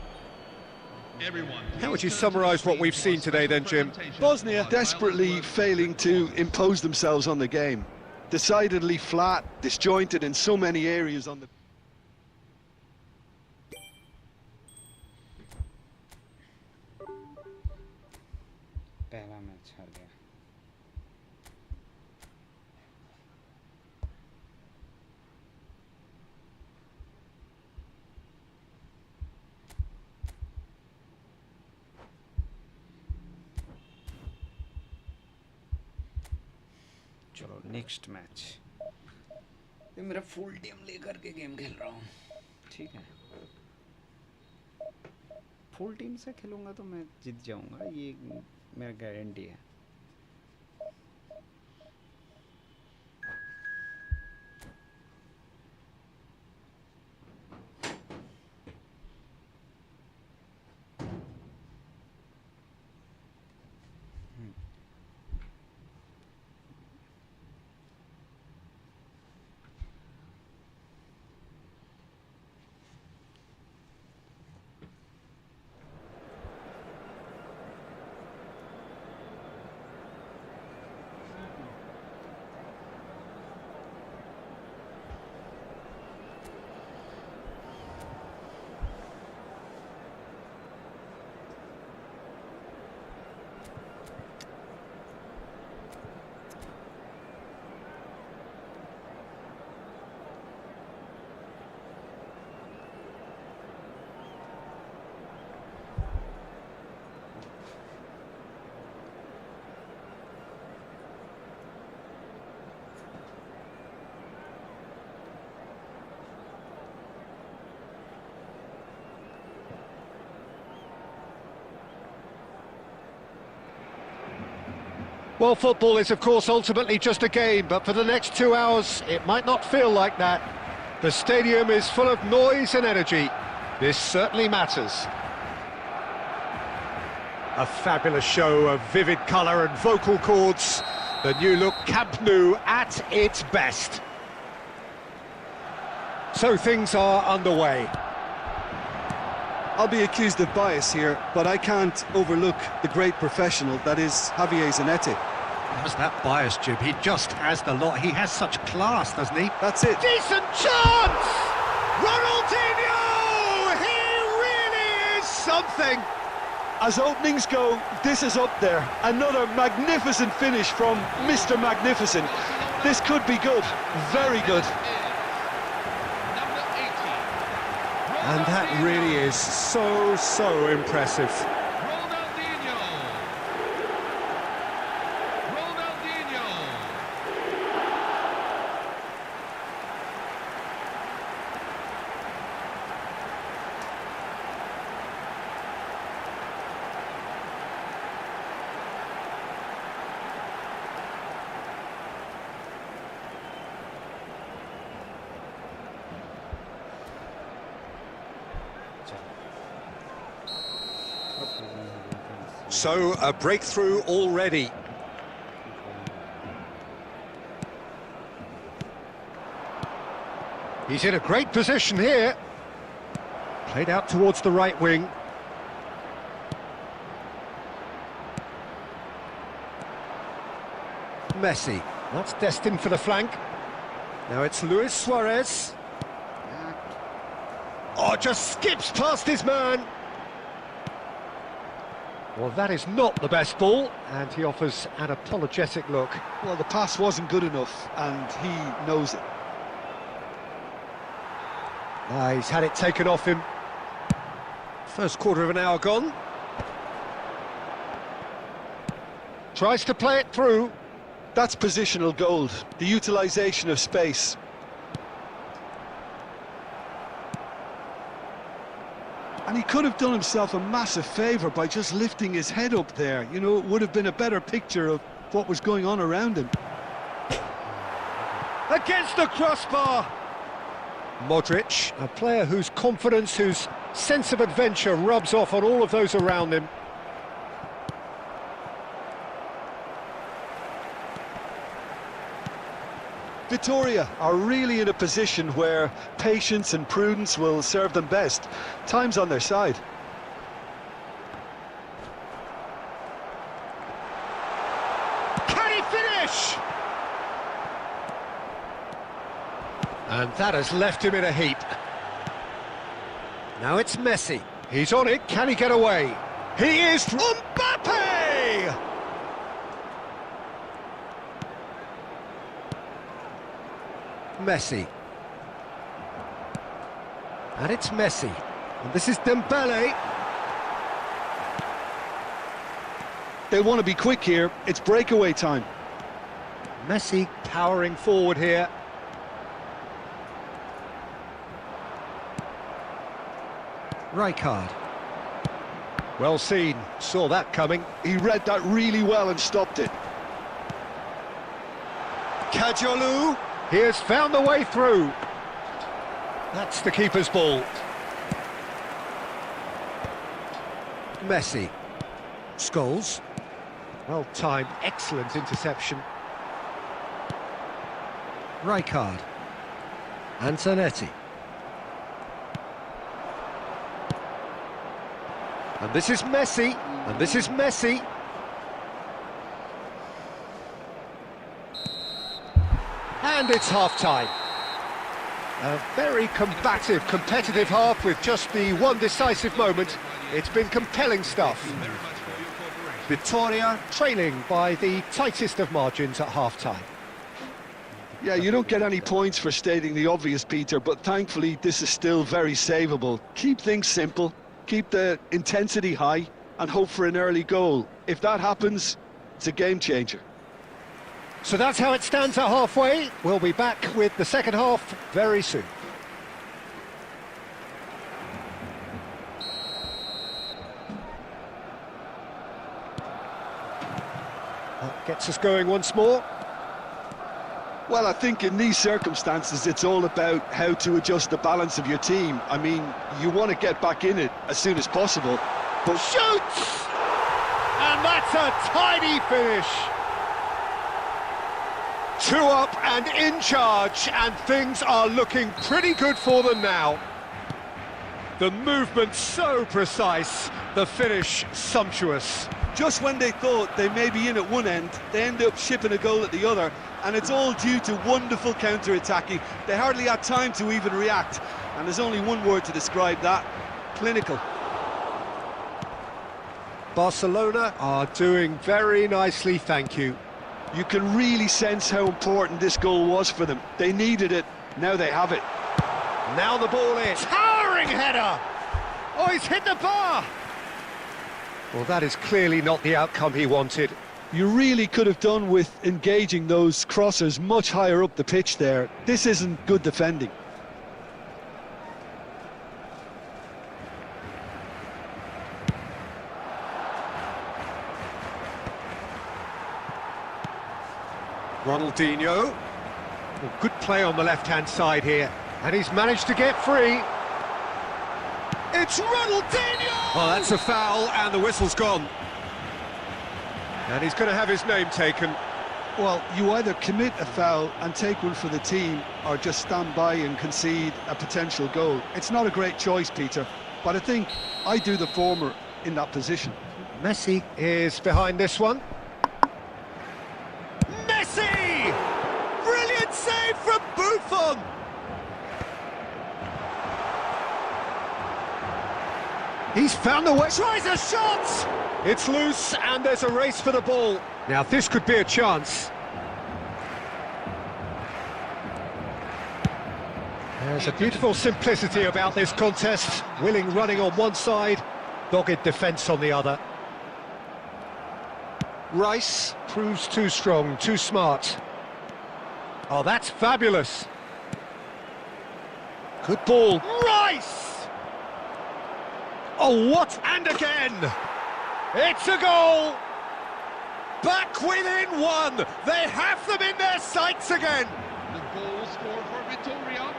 Everyone, How would you summarise what we've seen today then, Jim? Bosnia desperately failing to impose themselves on the game. Decidedly flat, disjointed in so many areas on the... पहला match हार गया चलो next match ये मेरा full team लेकर के game खेल रहा हूँ ठीक है फुल टीम से खेलूंगा तो मैं जीत जाऊंगा ये मेरा गारंटी है Well, football is, of course, ultimately just a game, but for the next 2 hours, it might not feel like that. The stadium is full of noise and energy. This certainly matters. A fabulous show of vivid colour and vocal cords. The new look Camp Nou at its best. So things are underway. I'll be accused of bias here, but I can't overlook the great professional that is Javier Zanetti. How's that bias, Jim? He just has the lot. He has such class, doesn't he? That's it. Decent chance! Ronaldinho! He really is something! As openings go, this is up there. Another magnificent finish from Mr. Magnificent. This could be good, very good. Number 18. And that really is so impressive. Ronaldinho. Ronaldinho. So, a breakthrough already. He's in a great position here. Played out towards the right wing. Messi. That's destined for the flank. Now it's Luis Suarez. Oh, just skips past his man. Well, that is not the best ball, and he offers an apologetic look. Well, the pass wasn't good enough, and he knows it. He's had it taken off him. First quarter of an hour gone. Tries to play it through. That's positional gold, the utilisation of space. And he could have done himself a massive favour by just lifting his head up there. You know, it would have been a better picture of what was going on around him. Against the crossbar! Modric, a player whose confidence, whose sense of adventure rubs off on all of those around him. Vitoria are really in a position where patience and prudence will serve them best. Time's on their side. Can he finish? And that has left him in a heap. Now it's Messi. He's on it. Can he get away? He is Mbappe! Messi. And it's Messi. And this is Dembele. They want to be quick here. It's breakaway time. Messi powering forward here. Rijkaard. Well seen. Saw that coming. He read that really well and stopped it. Kajolu. He has found the way through. That's the keeper's ball. Messi. Scholes. Well timed, excellent interception. Rijkaard. Antonetti. And this is Messi. And this is Messi. And it's half-time. A very combative, competitive half with just the one decisive moment. It's been compelling stuff. Vitoria trailing by the tightest of margins at half-time. Yeah, you don't get any points for stating the obvious, Peter, but thankfully this is still very savable. Keep things simple, keep the intensity high, and hope for an early goal. If that happens, it's a game changer. So that's how it stands at halfway. We'll be back with the second half very soon. Gets us going once more. Well, I think in these circumstances, it's all about how to adjust the balance of your team. I mean, you want to get back in it as soon as possible, but... Shoots! And that's a tidy finish. 2 up and in charge, and things are looking pretty good for them now. The movement so precise, the finish sumptuous. Just when they thought they may be in at one end, they end up shipping a goal at the other, and it's all due to wonderful counter-attacking. They hardly had time to even react, and there's only one word to describe that: clinical. Barcelona are doing very nicely, thank you. You can really sense how important this goal was for them. They needed it, now they have it. Now the ball in. Towering header! Oh, he's hit the bar! Well, that is clearly not the outcome he wanted. You really could have done with engaging those crossers much higher up the pitch there. This isn't good defending. Ronaldinho. Well, good play on the left-hand side here. And he's managed to get free. It's Ronaldinho! Oh, that's a foul, and the whistle's gone. And he's going to have his name taken. Well, you either commit a foul and take one for the team, or just stand by and concede a potential goal. It's not a great choice, Peter, but I think I do the former in that position. Messi is behind this one. Messi! Brilliant save from Buffon! He's found the way. Tries a shot! It's loose, and there's a race for the ball. Now, this could be a chance. There's a beautiful simplicity about this contest. Willing running on one side, dogged defence on the other. Rice proves too strong, too smart. Oh, that's fabulous. Good ball. Rice! Oh, what? And again! It's a goal! Back within one! They have them in their sights again! The goal scored for Vitoria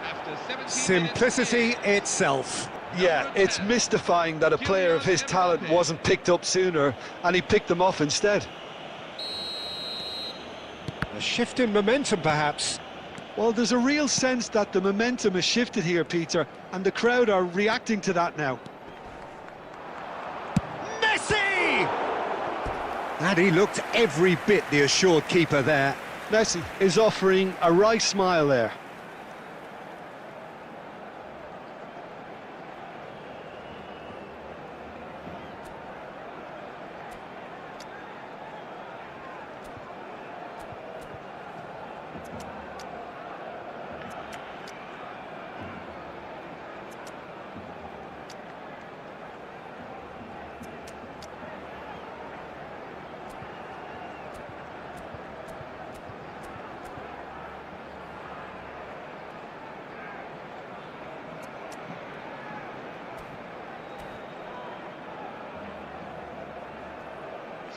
after 17 Simplicity minutes. itself. Yeah, it's mystifying that a player of his talent wasn't picked up sooner, and he picked them off instead. A shift in momentum, perhaps. Well, there's a real sense that the momentum has shifted here, Peter, and the crowd are reacting to that now. Messi! And he looked every bit the assured keeper there. Messi is offering a wry smile there.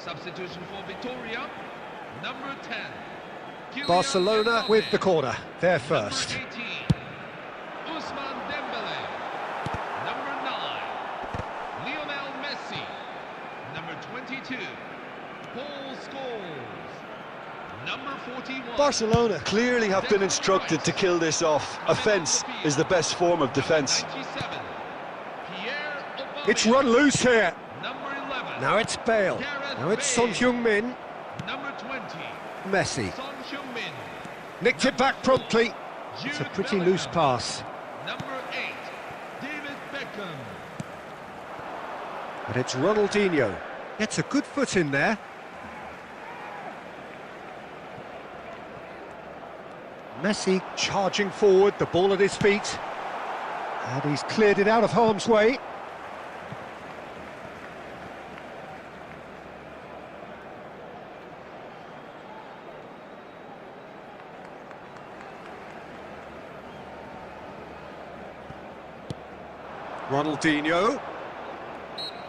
Substitution for Vitoria, number 10. Barcelona Kylian with the Mbappe. corner, they're first. Number 18, Ousmane Dembele. Number 9, Lionel Messi. Number 22, Paul Scholes. Number 41. Barcelona clearly have been instructed to kill this off. Offence is the best form of defence. 97, Pierre Aubameyang. It's run loose here. Number 11. Now it's Bale. Now it's Son Heung-min. Number 20, Messi. Son Heung-min. Nicked it back promptly. It's a Jude pretty Bellingham. loose pass. Number 8, David Beckham. And it's Ronaldinho. Gets a good foot in there. Messi charging forward, the ball at his feet. And he's cleared it out of harm's way. Ronaldinho.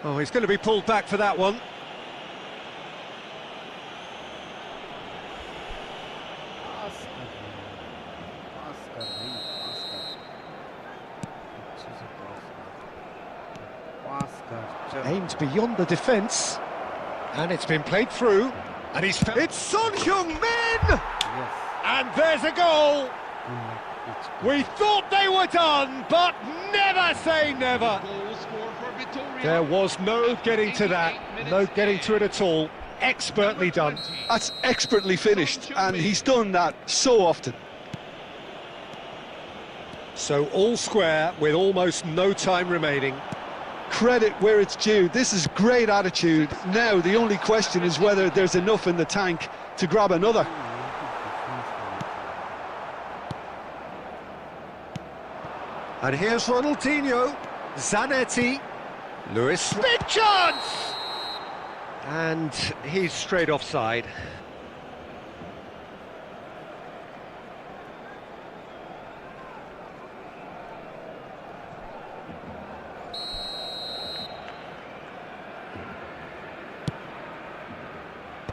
Oh, he's going to be pulled back for that one. पास कर चल Aimed beyond the defence, and it's been played through, and it's Son Heung-min, yes and there's a goal. We thought they were done, but never say never. Goal scored for Vitória. There was no getting to that, 88 minutes no getting to it in. at all. Expertly Number done. 20. That's expertly finished, and he's done that so often. So all square with almost no time remaining. Credit where it's due. This is great attitude. Now the only question is whether there's enough in the tank to grab another. And here's Ronaldinho, Zanetti, Luis. Big chance! And he's straight offside.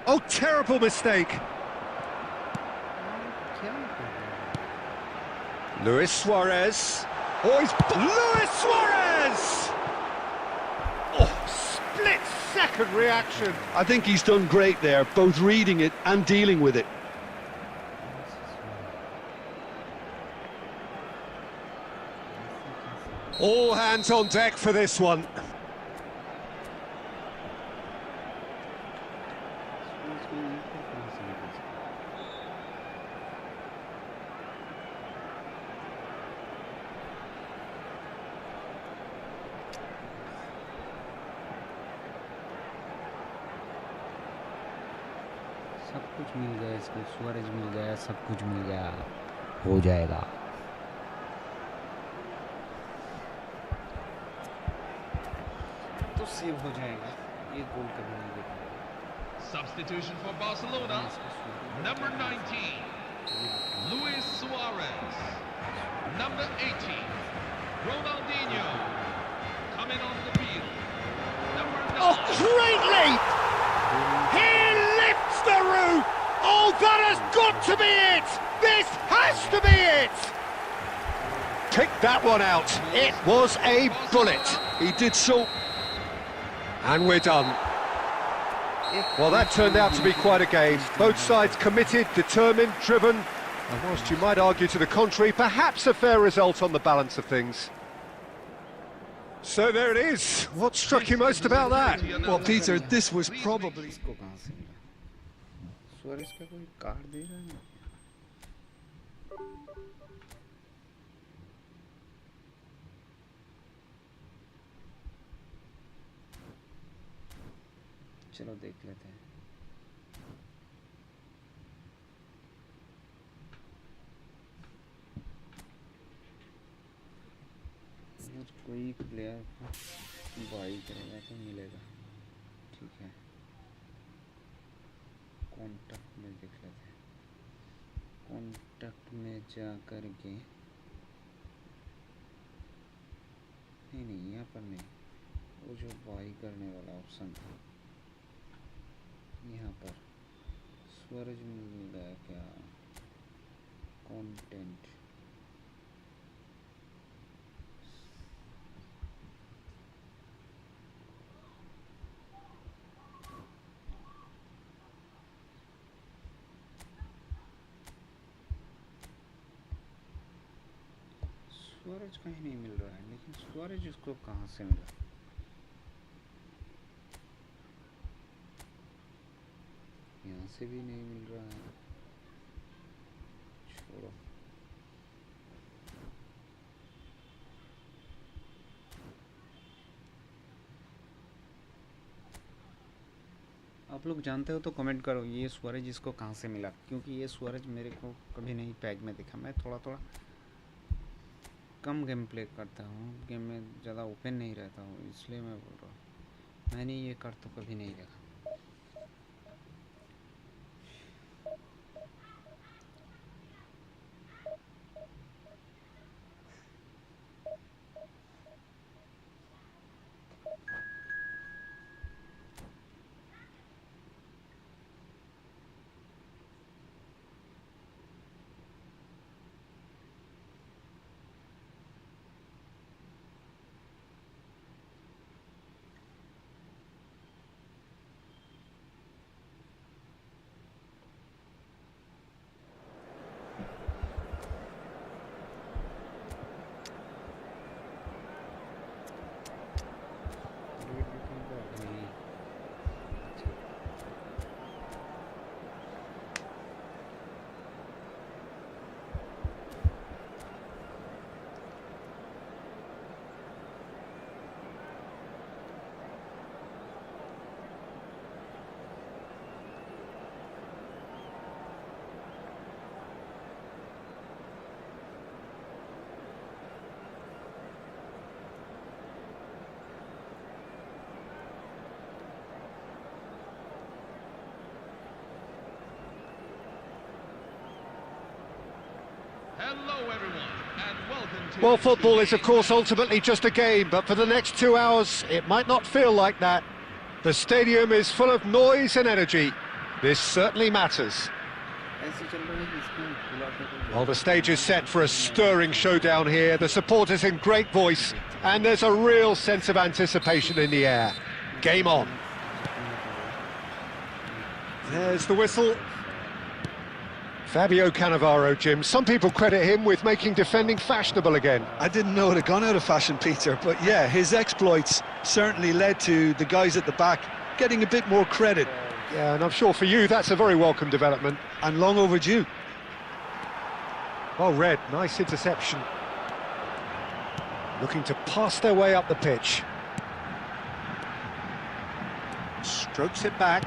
Oh, terrible mistake. Luis Suarez. Oh, he's... Luis Suarez! Oh, split-second reaction. I think he's done great there, both reading it and dealing with it. All hands on deck for this one. सब कुछ मिल गया इसको Suarez मिल गया सब कुछ मिल गया हो जाएगा तो सेव हो जाएगा ये गोल कभी नहीं देखा Substitution for Barcelona. Number 19, Luis Suarez. Number 18, Ronaldinho. Coming on the field. Number 9. Oh, great leap! He lifts the roof! Oh, that has got to be it! This has to be it! Pick that one out. It was a bullet. He did so. And we're done. Well, that turned out to be quite a game. Both sides committed, determined, driven. And whilst you might argue to the contrary, perhaps a fair result on the balance of things. So there it is. What struck you most about that? Well, Peter, this was probably... इसको कहाँ से मिला Suarez का कोई card दे रहा है ना चलो देख लेते हैं अगर कोई प्लेयर बाई करेगा तो मिलेगा ठीक है कॉन्टैक्ट में देख लेते हैं कॉन्टैक्ट में जा कर के नहीं यहाँ पर नहीं वो जो बाई करने वाला ऑप्शन था यहाँ पर सूरज मिल गया क्या कंटेंट सूरज कहीं नहीं मिल रहा है लेकिन सूरज उसको कहाँ से मिला यहाँ से भी नहीं मिल रहा है छोड़ो आप लोग जानते हो तो कमेंट करो ये सूरज इसको कहाँ से मिला क्योंकि ये सूरज मेरे को कभी नहीं पैक में दिखा मैं थोड़ा थोड़ा कम गेम प्ले करता हूँ गेम में ज़्यादा ओपन नहीं रहता हूँ इसलिए मैं बोल रहा हूँ मैंने ये कार्ड तो कभी नहीं देखा Hello, everyone, and welcome to... Well, football is, of course, ultimately just a game, but for the next 2 hours, it might not feel like that. The stadium is full of noise and energy. This certainly matters. ऐसे चल रहा है कि इसमें बुलाते तो Well, the stage is set for a stirring showdown here. The supporters in great voice, and there's a real sense of anticipation in the air. Game on. There's the whistle. Fabio Cannavaro, Jim. Some people credit him with making defending fashionable again. I didn't know it had gone out of fashion, Peter, but yeah, his exploits certainly led to the guys at the back getting a bit more credit, Yeah, and I'm sure for you that's a very welcome development. and long overdue. Well read, nice interception. Looking to pass their way up the pitch. Strokes it back.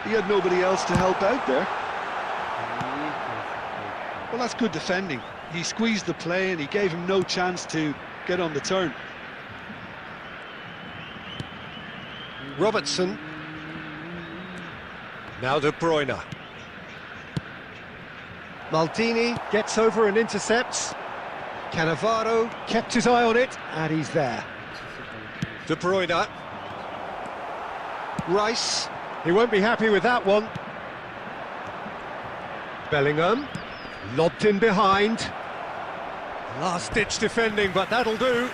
He had nobody else to help out there. ये कैसे Well, that's good defending. He squeezed the play and he gave him no chance to get on the turn. Robertson. Now De Bruyne. Maldini gets over and intercepts. Cannavaro kept his eye on it, and he's there. De Bruyne. Rice. He won't be happy with that one. Bellingham. Lobbed in behind. Last-ditch defending, but that'll do.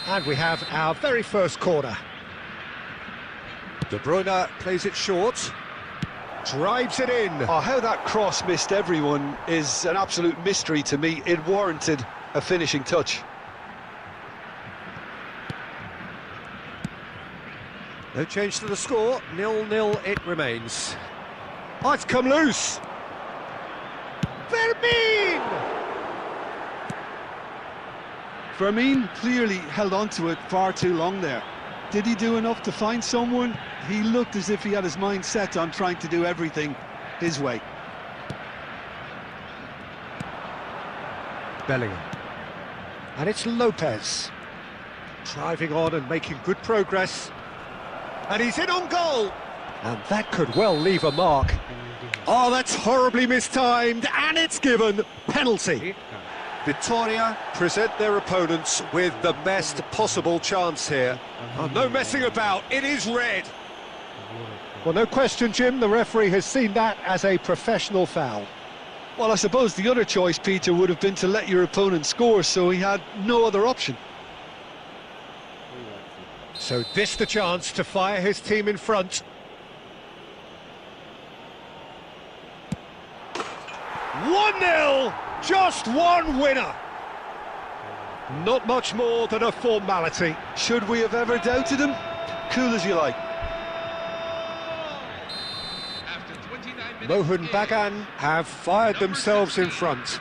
And we have our very first corner. De Bruyne plays it short. Drives it in. Oh, how that cross missed everyone is an absolute mystery to me. It warranted a finishing touch. No change to the score, 0-0 it remains. Oh, it's come loose! Vermin! Firmine clearly held on to it far too long there. Did he do enough to find someone? He looked as if he had his mind set on trying to do everything his way. Bellingham. And it's Lopez. Driving on and making good progress. And he's in on goal! And that could well leave a mark. Oh, that's horribly mistimed, and it's given. Penalty. Vitoria present their opponents with the best possible chance here. Oh, no messing about, it is red. Well, no question, Jim, the referee has seen that as a professional foul. Well, I suppose the other choice, Peter, would have been to let your opponent score, so he had no other option. So this the chance to fire his team in front. 1-0, just one winner. Not much more than a formality. Should we have ever doubted him? Cool as you like. After 29 minutes of Mohun game, Bagan have fired themselves in front.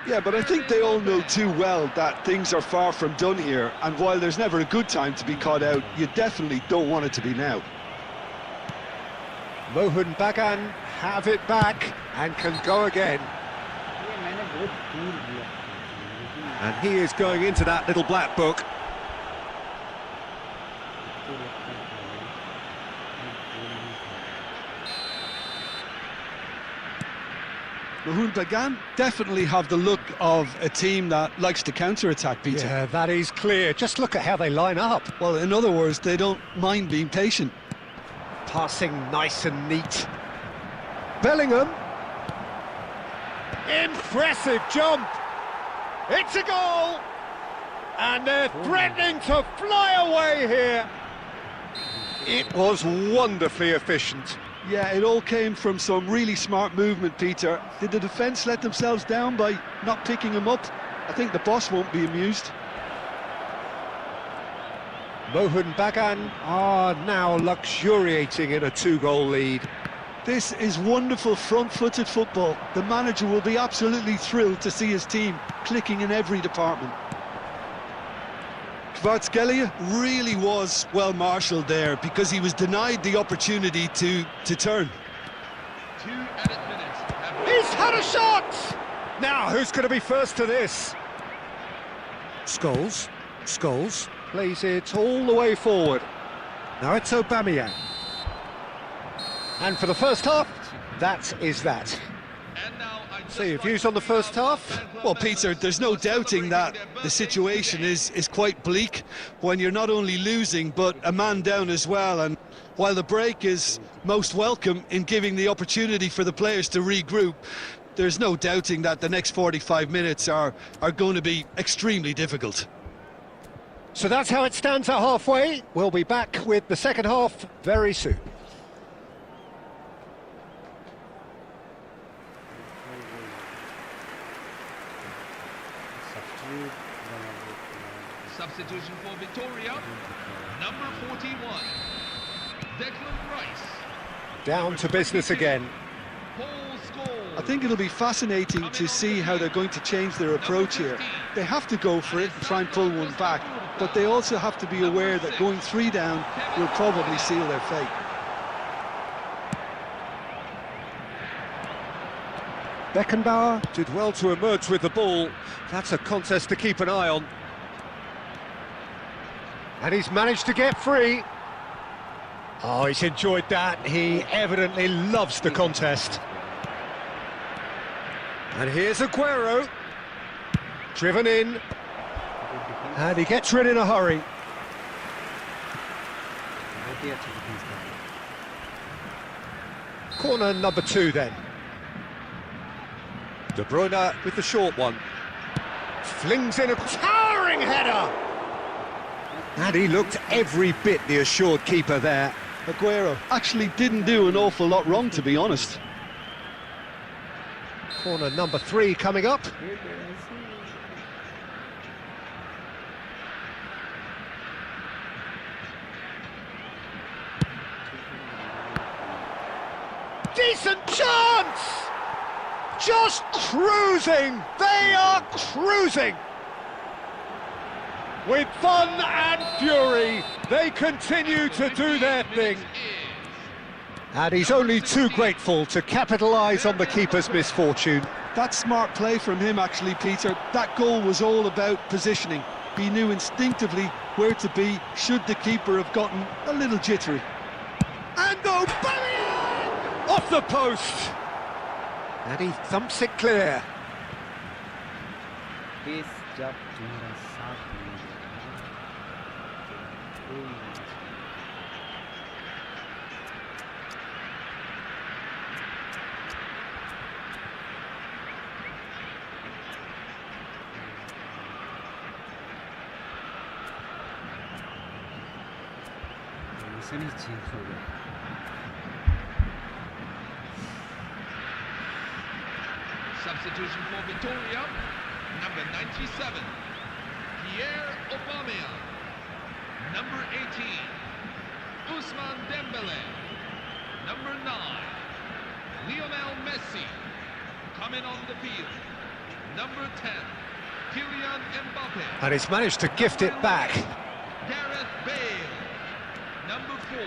Yeah, but I think they all know too well that things are far from done here, and while there's never a good time to be caught out, you definitely don't want it to be now. Mohun Bagan have it back and can go again. ये मैंने बहुत दूर दिया लेकिन And he is going into that little black book. तो लगता है Mahmoud Bagan definitely have the look of a team that likes to counter-attack, Peter. Yeah, that is clear. Just look at how they line up. Well, in other words, they don't mind being patient. Passing nice and neat. Bellingham. Impressive jump. It's a goal. And they're threatening to fly away here. It was wonderfully efficient. Yeah, it all came from some really smart movement, Peter. Did the defence let themselves down by not picking him up? I think the boss won't be amused. Mohun Bagan are now luxuriating in a two-goal lead. This is wonderful front-footed football. The manager will be absolutely thrilled to see his team clicking in every department. Kvaratskhelia really was well marshalled there because he was denied the opportunity to turn. 2 added minutes have been... He's had a shot! Now, who's going to be first to this? Scholes plays it all the way forward. Now it's Aubameyang. And for the first half, that is that. And now I'd just So your like views to on the bring first out half? fan club Well, members Peter, there's who no are doubting celebrating that their the birthdays situation today. is quite bleak when you're not only losing but a man down as well. And while the break is most welcome in giving the opportunity for the players to regroup, there's no doubting that the next 45 minutes are going to be extremely difficult. So that's how it stands at halfway. We'll be back with the second half very soon. Substitution for Victoria, number 41, Declan Rice. Down to business again. Paul Scholes. I think it'll be fascinating to see how they're going to change their approach here. They have to go for it and try and pull one back, but they also have to be aware that going 3 down will probably seal their fate. Beckenbauer did well to emerge with the ball. That's a contest to keep an eye on. And he's managed to get free. Oh, he's enjoyed that. He evidently loves the contest. And here's Aguero. Driven in. And he gets rid in a hurry. Corner number 2 then. De Bruyne with the short one. Flings in a towering header! And he looked every bit the assured keeper there. Aguero actually didn't do an awful lot wrong, to be honest. Corner number 3 coming up. Decent chance! Just cruising! They are cruising! With fun and fury, they continue to do their thing. And he's only too grateful to capitalise on the keeper's misfortune. That's smart play from him, actually, Peter. That goal was all about positioning. He knew instinctively where to be should the keeper have gotten a little jittery. And Aubameyang! Off the post! And he thumps it clear. Substitution for Victoria, number 97, Pierre Aubameyang. Number 18, Ousmane Dembele. Number 9, Lionel Messi. Coming on the field, number 10, Kylian Mbappe. And he's managed to gift it back. Gareth Bale. Number 4,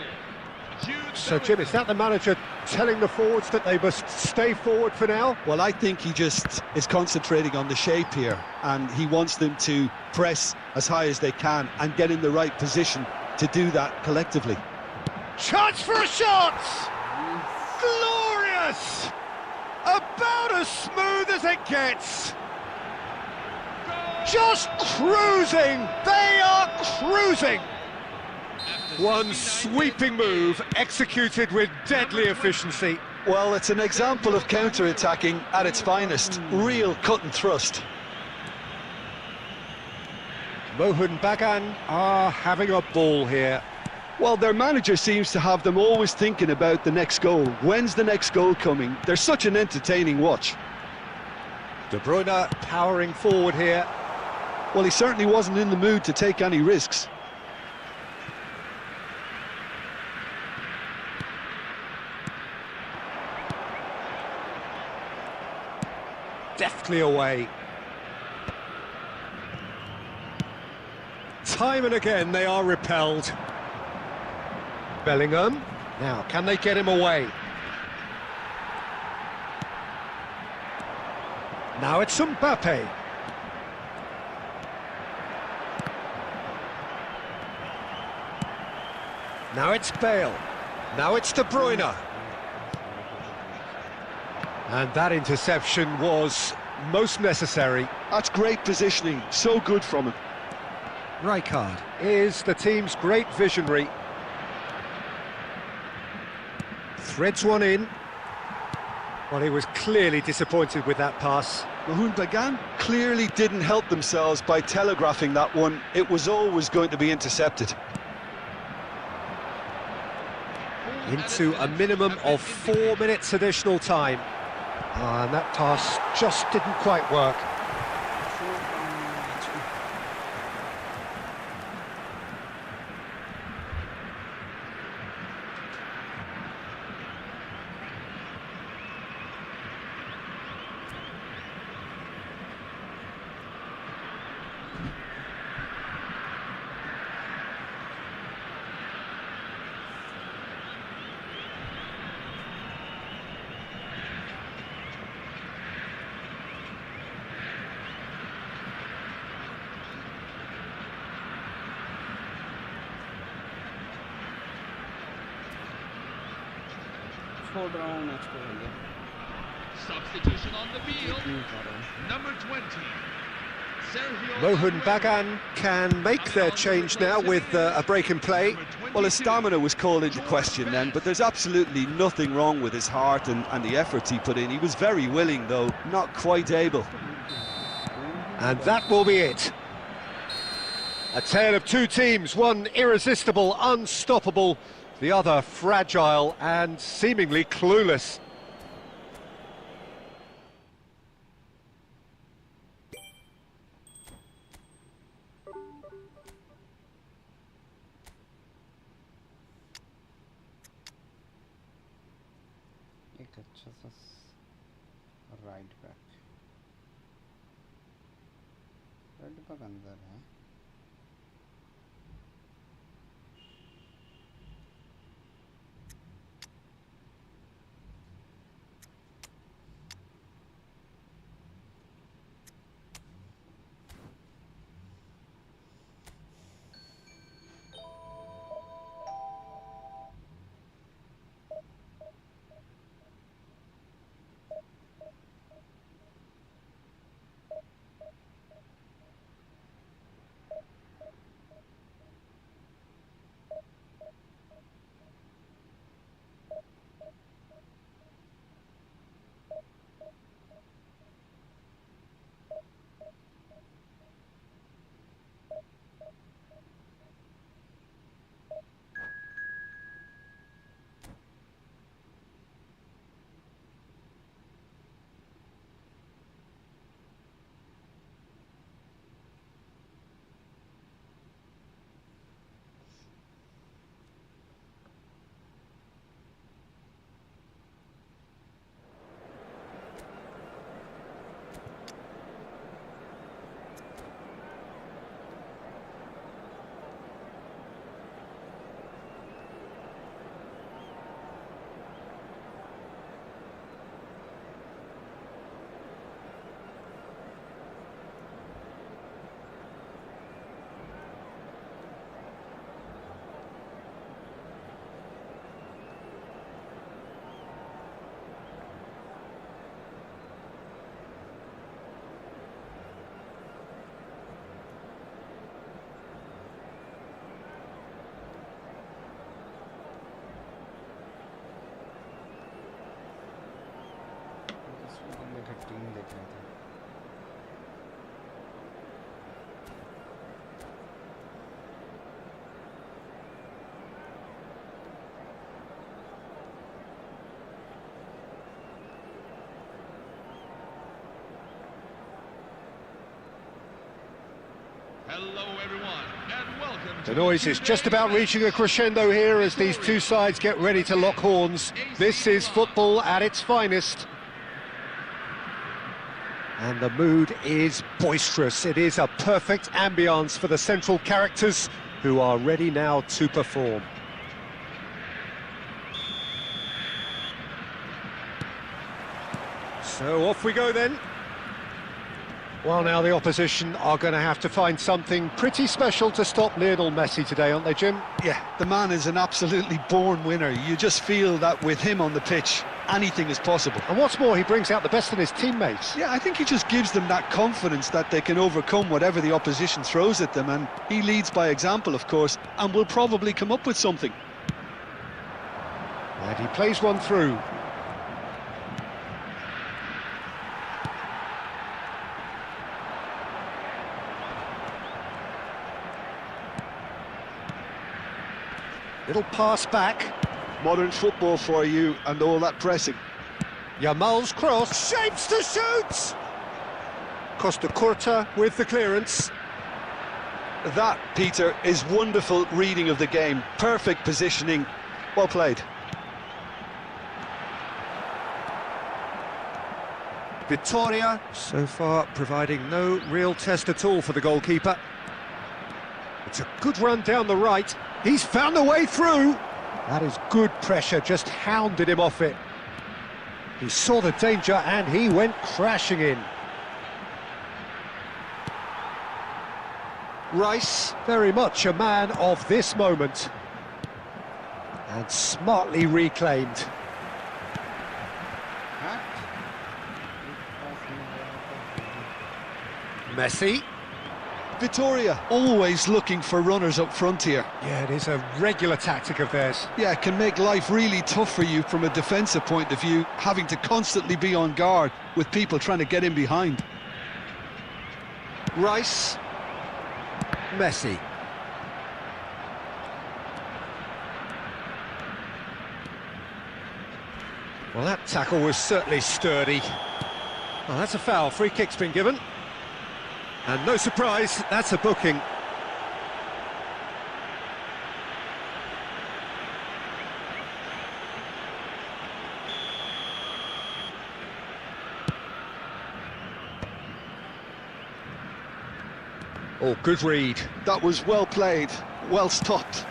Jude So, Jim, is that the manager telling the forwards that they must stay forward for now? Well, I think he just is concentrating on the shape here, and he wants them to press as high as they can and get in the right position to do that collectively. Chance for a shot! Glorious! About as smooth as it gets. Just cruising! They are cruising! One sweeping move executed with deadly efficiency. Well, it's an example of counter-attacking at its finest. Real cut and thrust. Mohun Bagan are having a ball here. Well, their manager seems to have them always thinking about the next goal. When's the next goal coming? They're such an entertaining watch. De Bruyne powering forward here. Well, he certainly wasn't in the mood to take any risks. Deftly away. Time and again they are repelled. Bellingham. Now, can they get him away? Now it's Mbappe. Now it's Bale. Now it's De Bruyne. And that interception was most necessary. That's great positioning, so good from him. Rijkaard is the team's great visionary. Threads one in. Well, he was clearly disappointed with that pass. Mahmoud Bagan clearly didn't help themselves by telegraphing that one. It was always going to be intercepted. Into a minimum of 4 minutes additional time. And that pass just didn't quite work. Substitution on the field. Number 20. Mohun Bagan can make their change now with a break in play. Well, his stamina was called into question then, but there's absolutely nothing wrong with his heart and the efforts he put in. He was very willing, though, not quite able. And that will be it. A tale of two teams, one irresistible, unstoppable, the other fragile and seemingly clueless. एक अच्छा सा right back अंदर है. Team देख रहे थे. Hello everyone, and welcome to The noise is just about reaching a crescendo here as these two sides get ready to lock horns. This is football at its finest. And the mood is boisterous. It is a perfect ambience for the central characters who are ready now to perform. So off we go then. Well, now the opposition are going to have to find something pretty special to stop Lionel Messi today, aren't they, Jim? Yeah, the man is an absolutely born winner. You just feel that with him on the pitch, anything is possible. And what's more, he brings out the best in his teammates. Yeah, I think he just gives them that confidence that they can overcome whatever the opposition throws at them, and he leads by example, of course, and will probably come up with something. And he plays one through. Little pass back. Modern football for you, and all that pressing. Yamal's cross, shapes to shoot! Costa Curta with the clearance. That, Peter, is wonderful reading of the game. Perfect positioning. Well played. Vittoria, so far providing no real test at all for the goalkeeper. It's a good run down the right. He's found the way through. That is good pressure, just hounded him off it. He saw the danger and he went crashing in. Rice, very much a man of this moment. And smartly reclaimed. Messi. Vittoria always looking for runners up front here. Yeah, it is a regular tactic of theirs. Yeah, it can make life really tough for you from a defensive point of view, having to constantly be on guard with people trying to get in behind. Rice. Messi. Well, that tackle was certainly sturdy. Well, that's a foul. Free kick's been given. And no surprise, that's a booking. Oh, good read. That was well played, well stopped.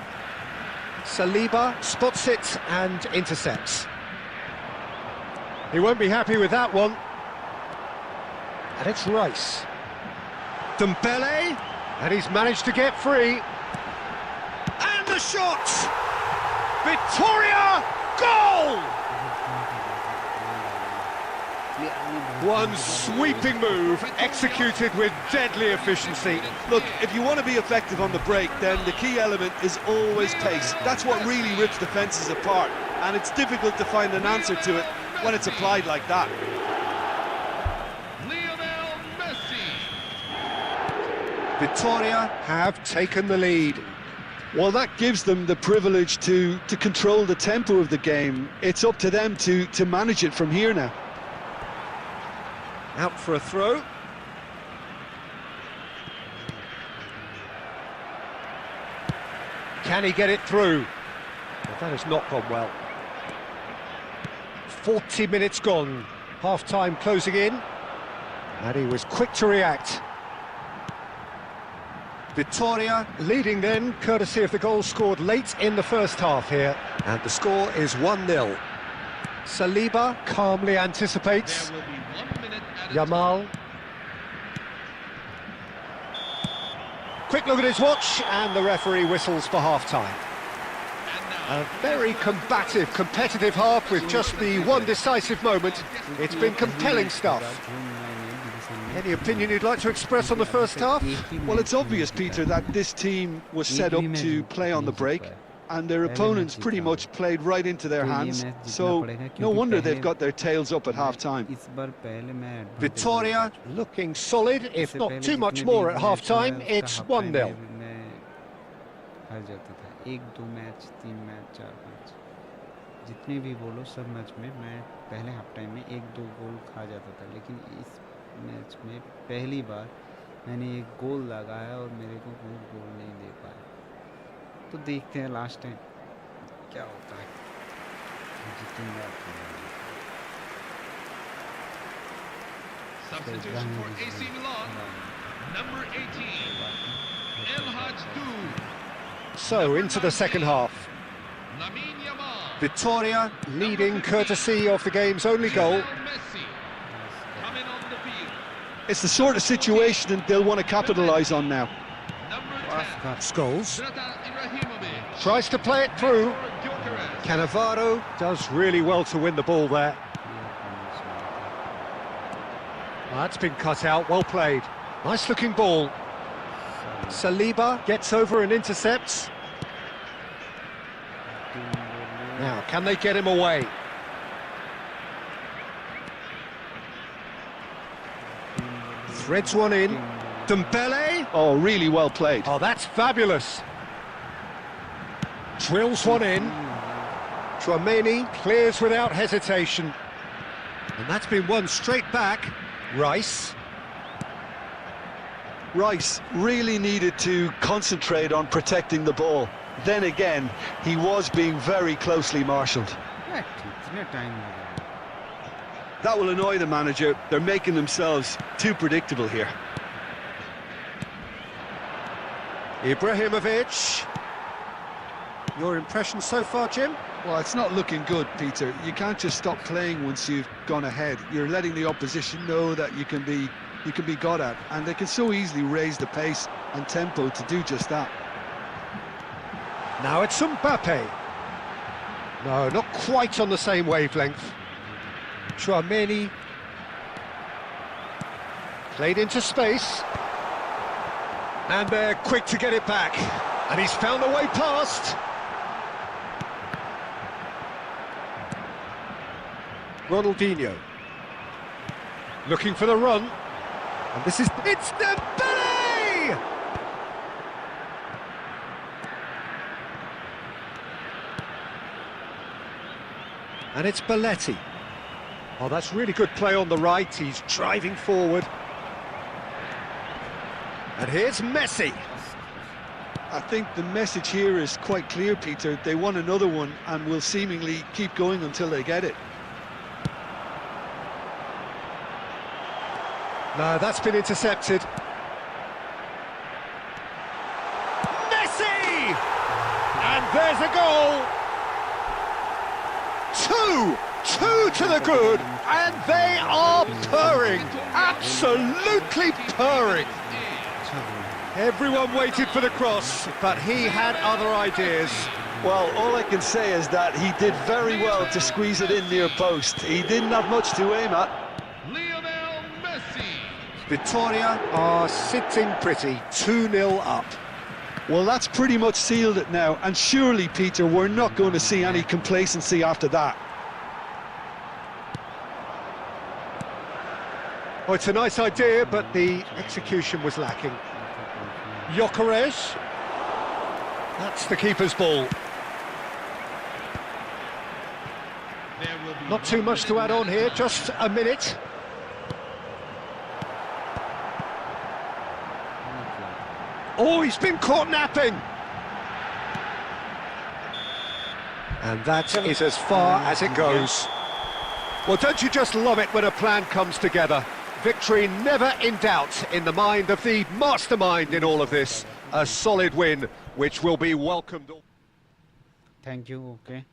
Saliba spots it and intercepts. He won't be happy with that one. And it's Rice. Dembele, and he's managed to get free. And the shot! Vittoria, goal! One sweeping move, executed with deadly efficiency. Look, if you want to be effective on the break, then the key element is always pace. That's what really rips defences apart, and it's difficult to find an answer to it when it's applied like that. Vittoria have taken the lead. Well, that gives them the privilege to control the tempo of the game. It's up to them to manage it from here now. Out for a throw. Can he get it through? Well, that has not gone well. 40 minutes gone. Half-time closing in. And he was quick to react. Vittoria leading then, courtesy of the goal scored late in the first half here. And the score is 1-0. Saliba calmly anticipates. Yamal. Quick look at his watch, and the referee whistles for half-time. A very combative, competitive half with just the one decisive moment. It's been compelling stuff. Any opinion you'd like to express on the first half? Well, it's obvious, Peter, that this team was set up to play on the break, and their opponents pretty much played right into their hands, so no wonder they've got their tails up at half-time. Vittoria looking solid, if not too much more at half-time. It's 1-0. जितने भी बोलो सब match में मैं पहले half time में 1-2 गोल खा जाता था, लेकिन इस मैच में पहली बार मैंने एक गोल लगाया और मेरे को कोई गोल नहीं दे पाया। तो देखते हैं लास्ट टाइम क्या होता है। Substitution for AC Milan, number 18, So into the second half. Vittoria leading courtesy of the game's only goal. It's the sort of situation that they'll want to capitalise on now. Scholes tries to play it through. Gyökeres. Cannavaro does really well to win the ball there. That's been cut out, well played. Nice looking ball. Saliba gets over and intercepts. Now, can they get him away? Threads one in. Dembele. Oh, really well played. Oh, that's fabulous. Drills one in. Tchouaméni clears without hesitation. And that's been won straight back. Rice. Rice really needed to concentrate on protecting the ball. Then again, he was being very closely marshalled. That will annoy the manager. They're making themselves too predictable here. Ibrahimovic. Your impression so far, Jim? Well, it's not looking good, Peter. You can't just stop playing once you've gone ahead. You're letting the opposition know that you can be got at, and they can so easily raise the pace and tempo to do just that. Now it's Mbappe. No, not quite on the same wavelength. Tchouaméni. Played into space. And they're quick to get it back. And he's found the way past. Ronaldinho. Looking for the run. And this is... It's Dembele! And it's Belletti. Oh, that's really good play on the right. He's driving forward. And here's Messi. I think the message here is quite clear, Peter. They want another one and will seemingly keep going until they get it. No, that's been intercepted. Messi! And there's a goal! Two to the good, and they are purring, absolutely purring. Everyone waited for the cross, but he had other ideas. Well, all I can say is that he did very well to squeeze it in near post. He didn't have much to aim at. Lionel Messi. Vitoria are sitting pretty, 2-0 up. Well, that's pretty much sealed it now, and surely, Peter, we're not going to see any complacency after that. Oh, it's a nice idea, but the execution was lacking. Gyökeres. That's the keeper's ball. Not too much to add on here, just a minute. Oh, he's been caught napping. And that is as far as it goes. Well, don't you just love it when a plan comes together? Victory never in doubt in the mind of the mastermind in all of this. A solid win, which will be welcomed. Thank you, okay.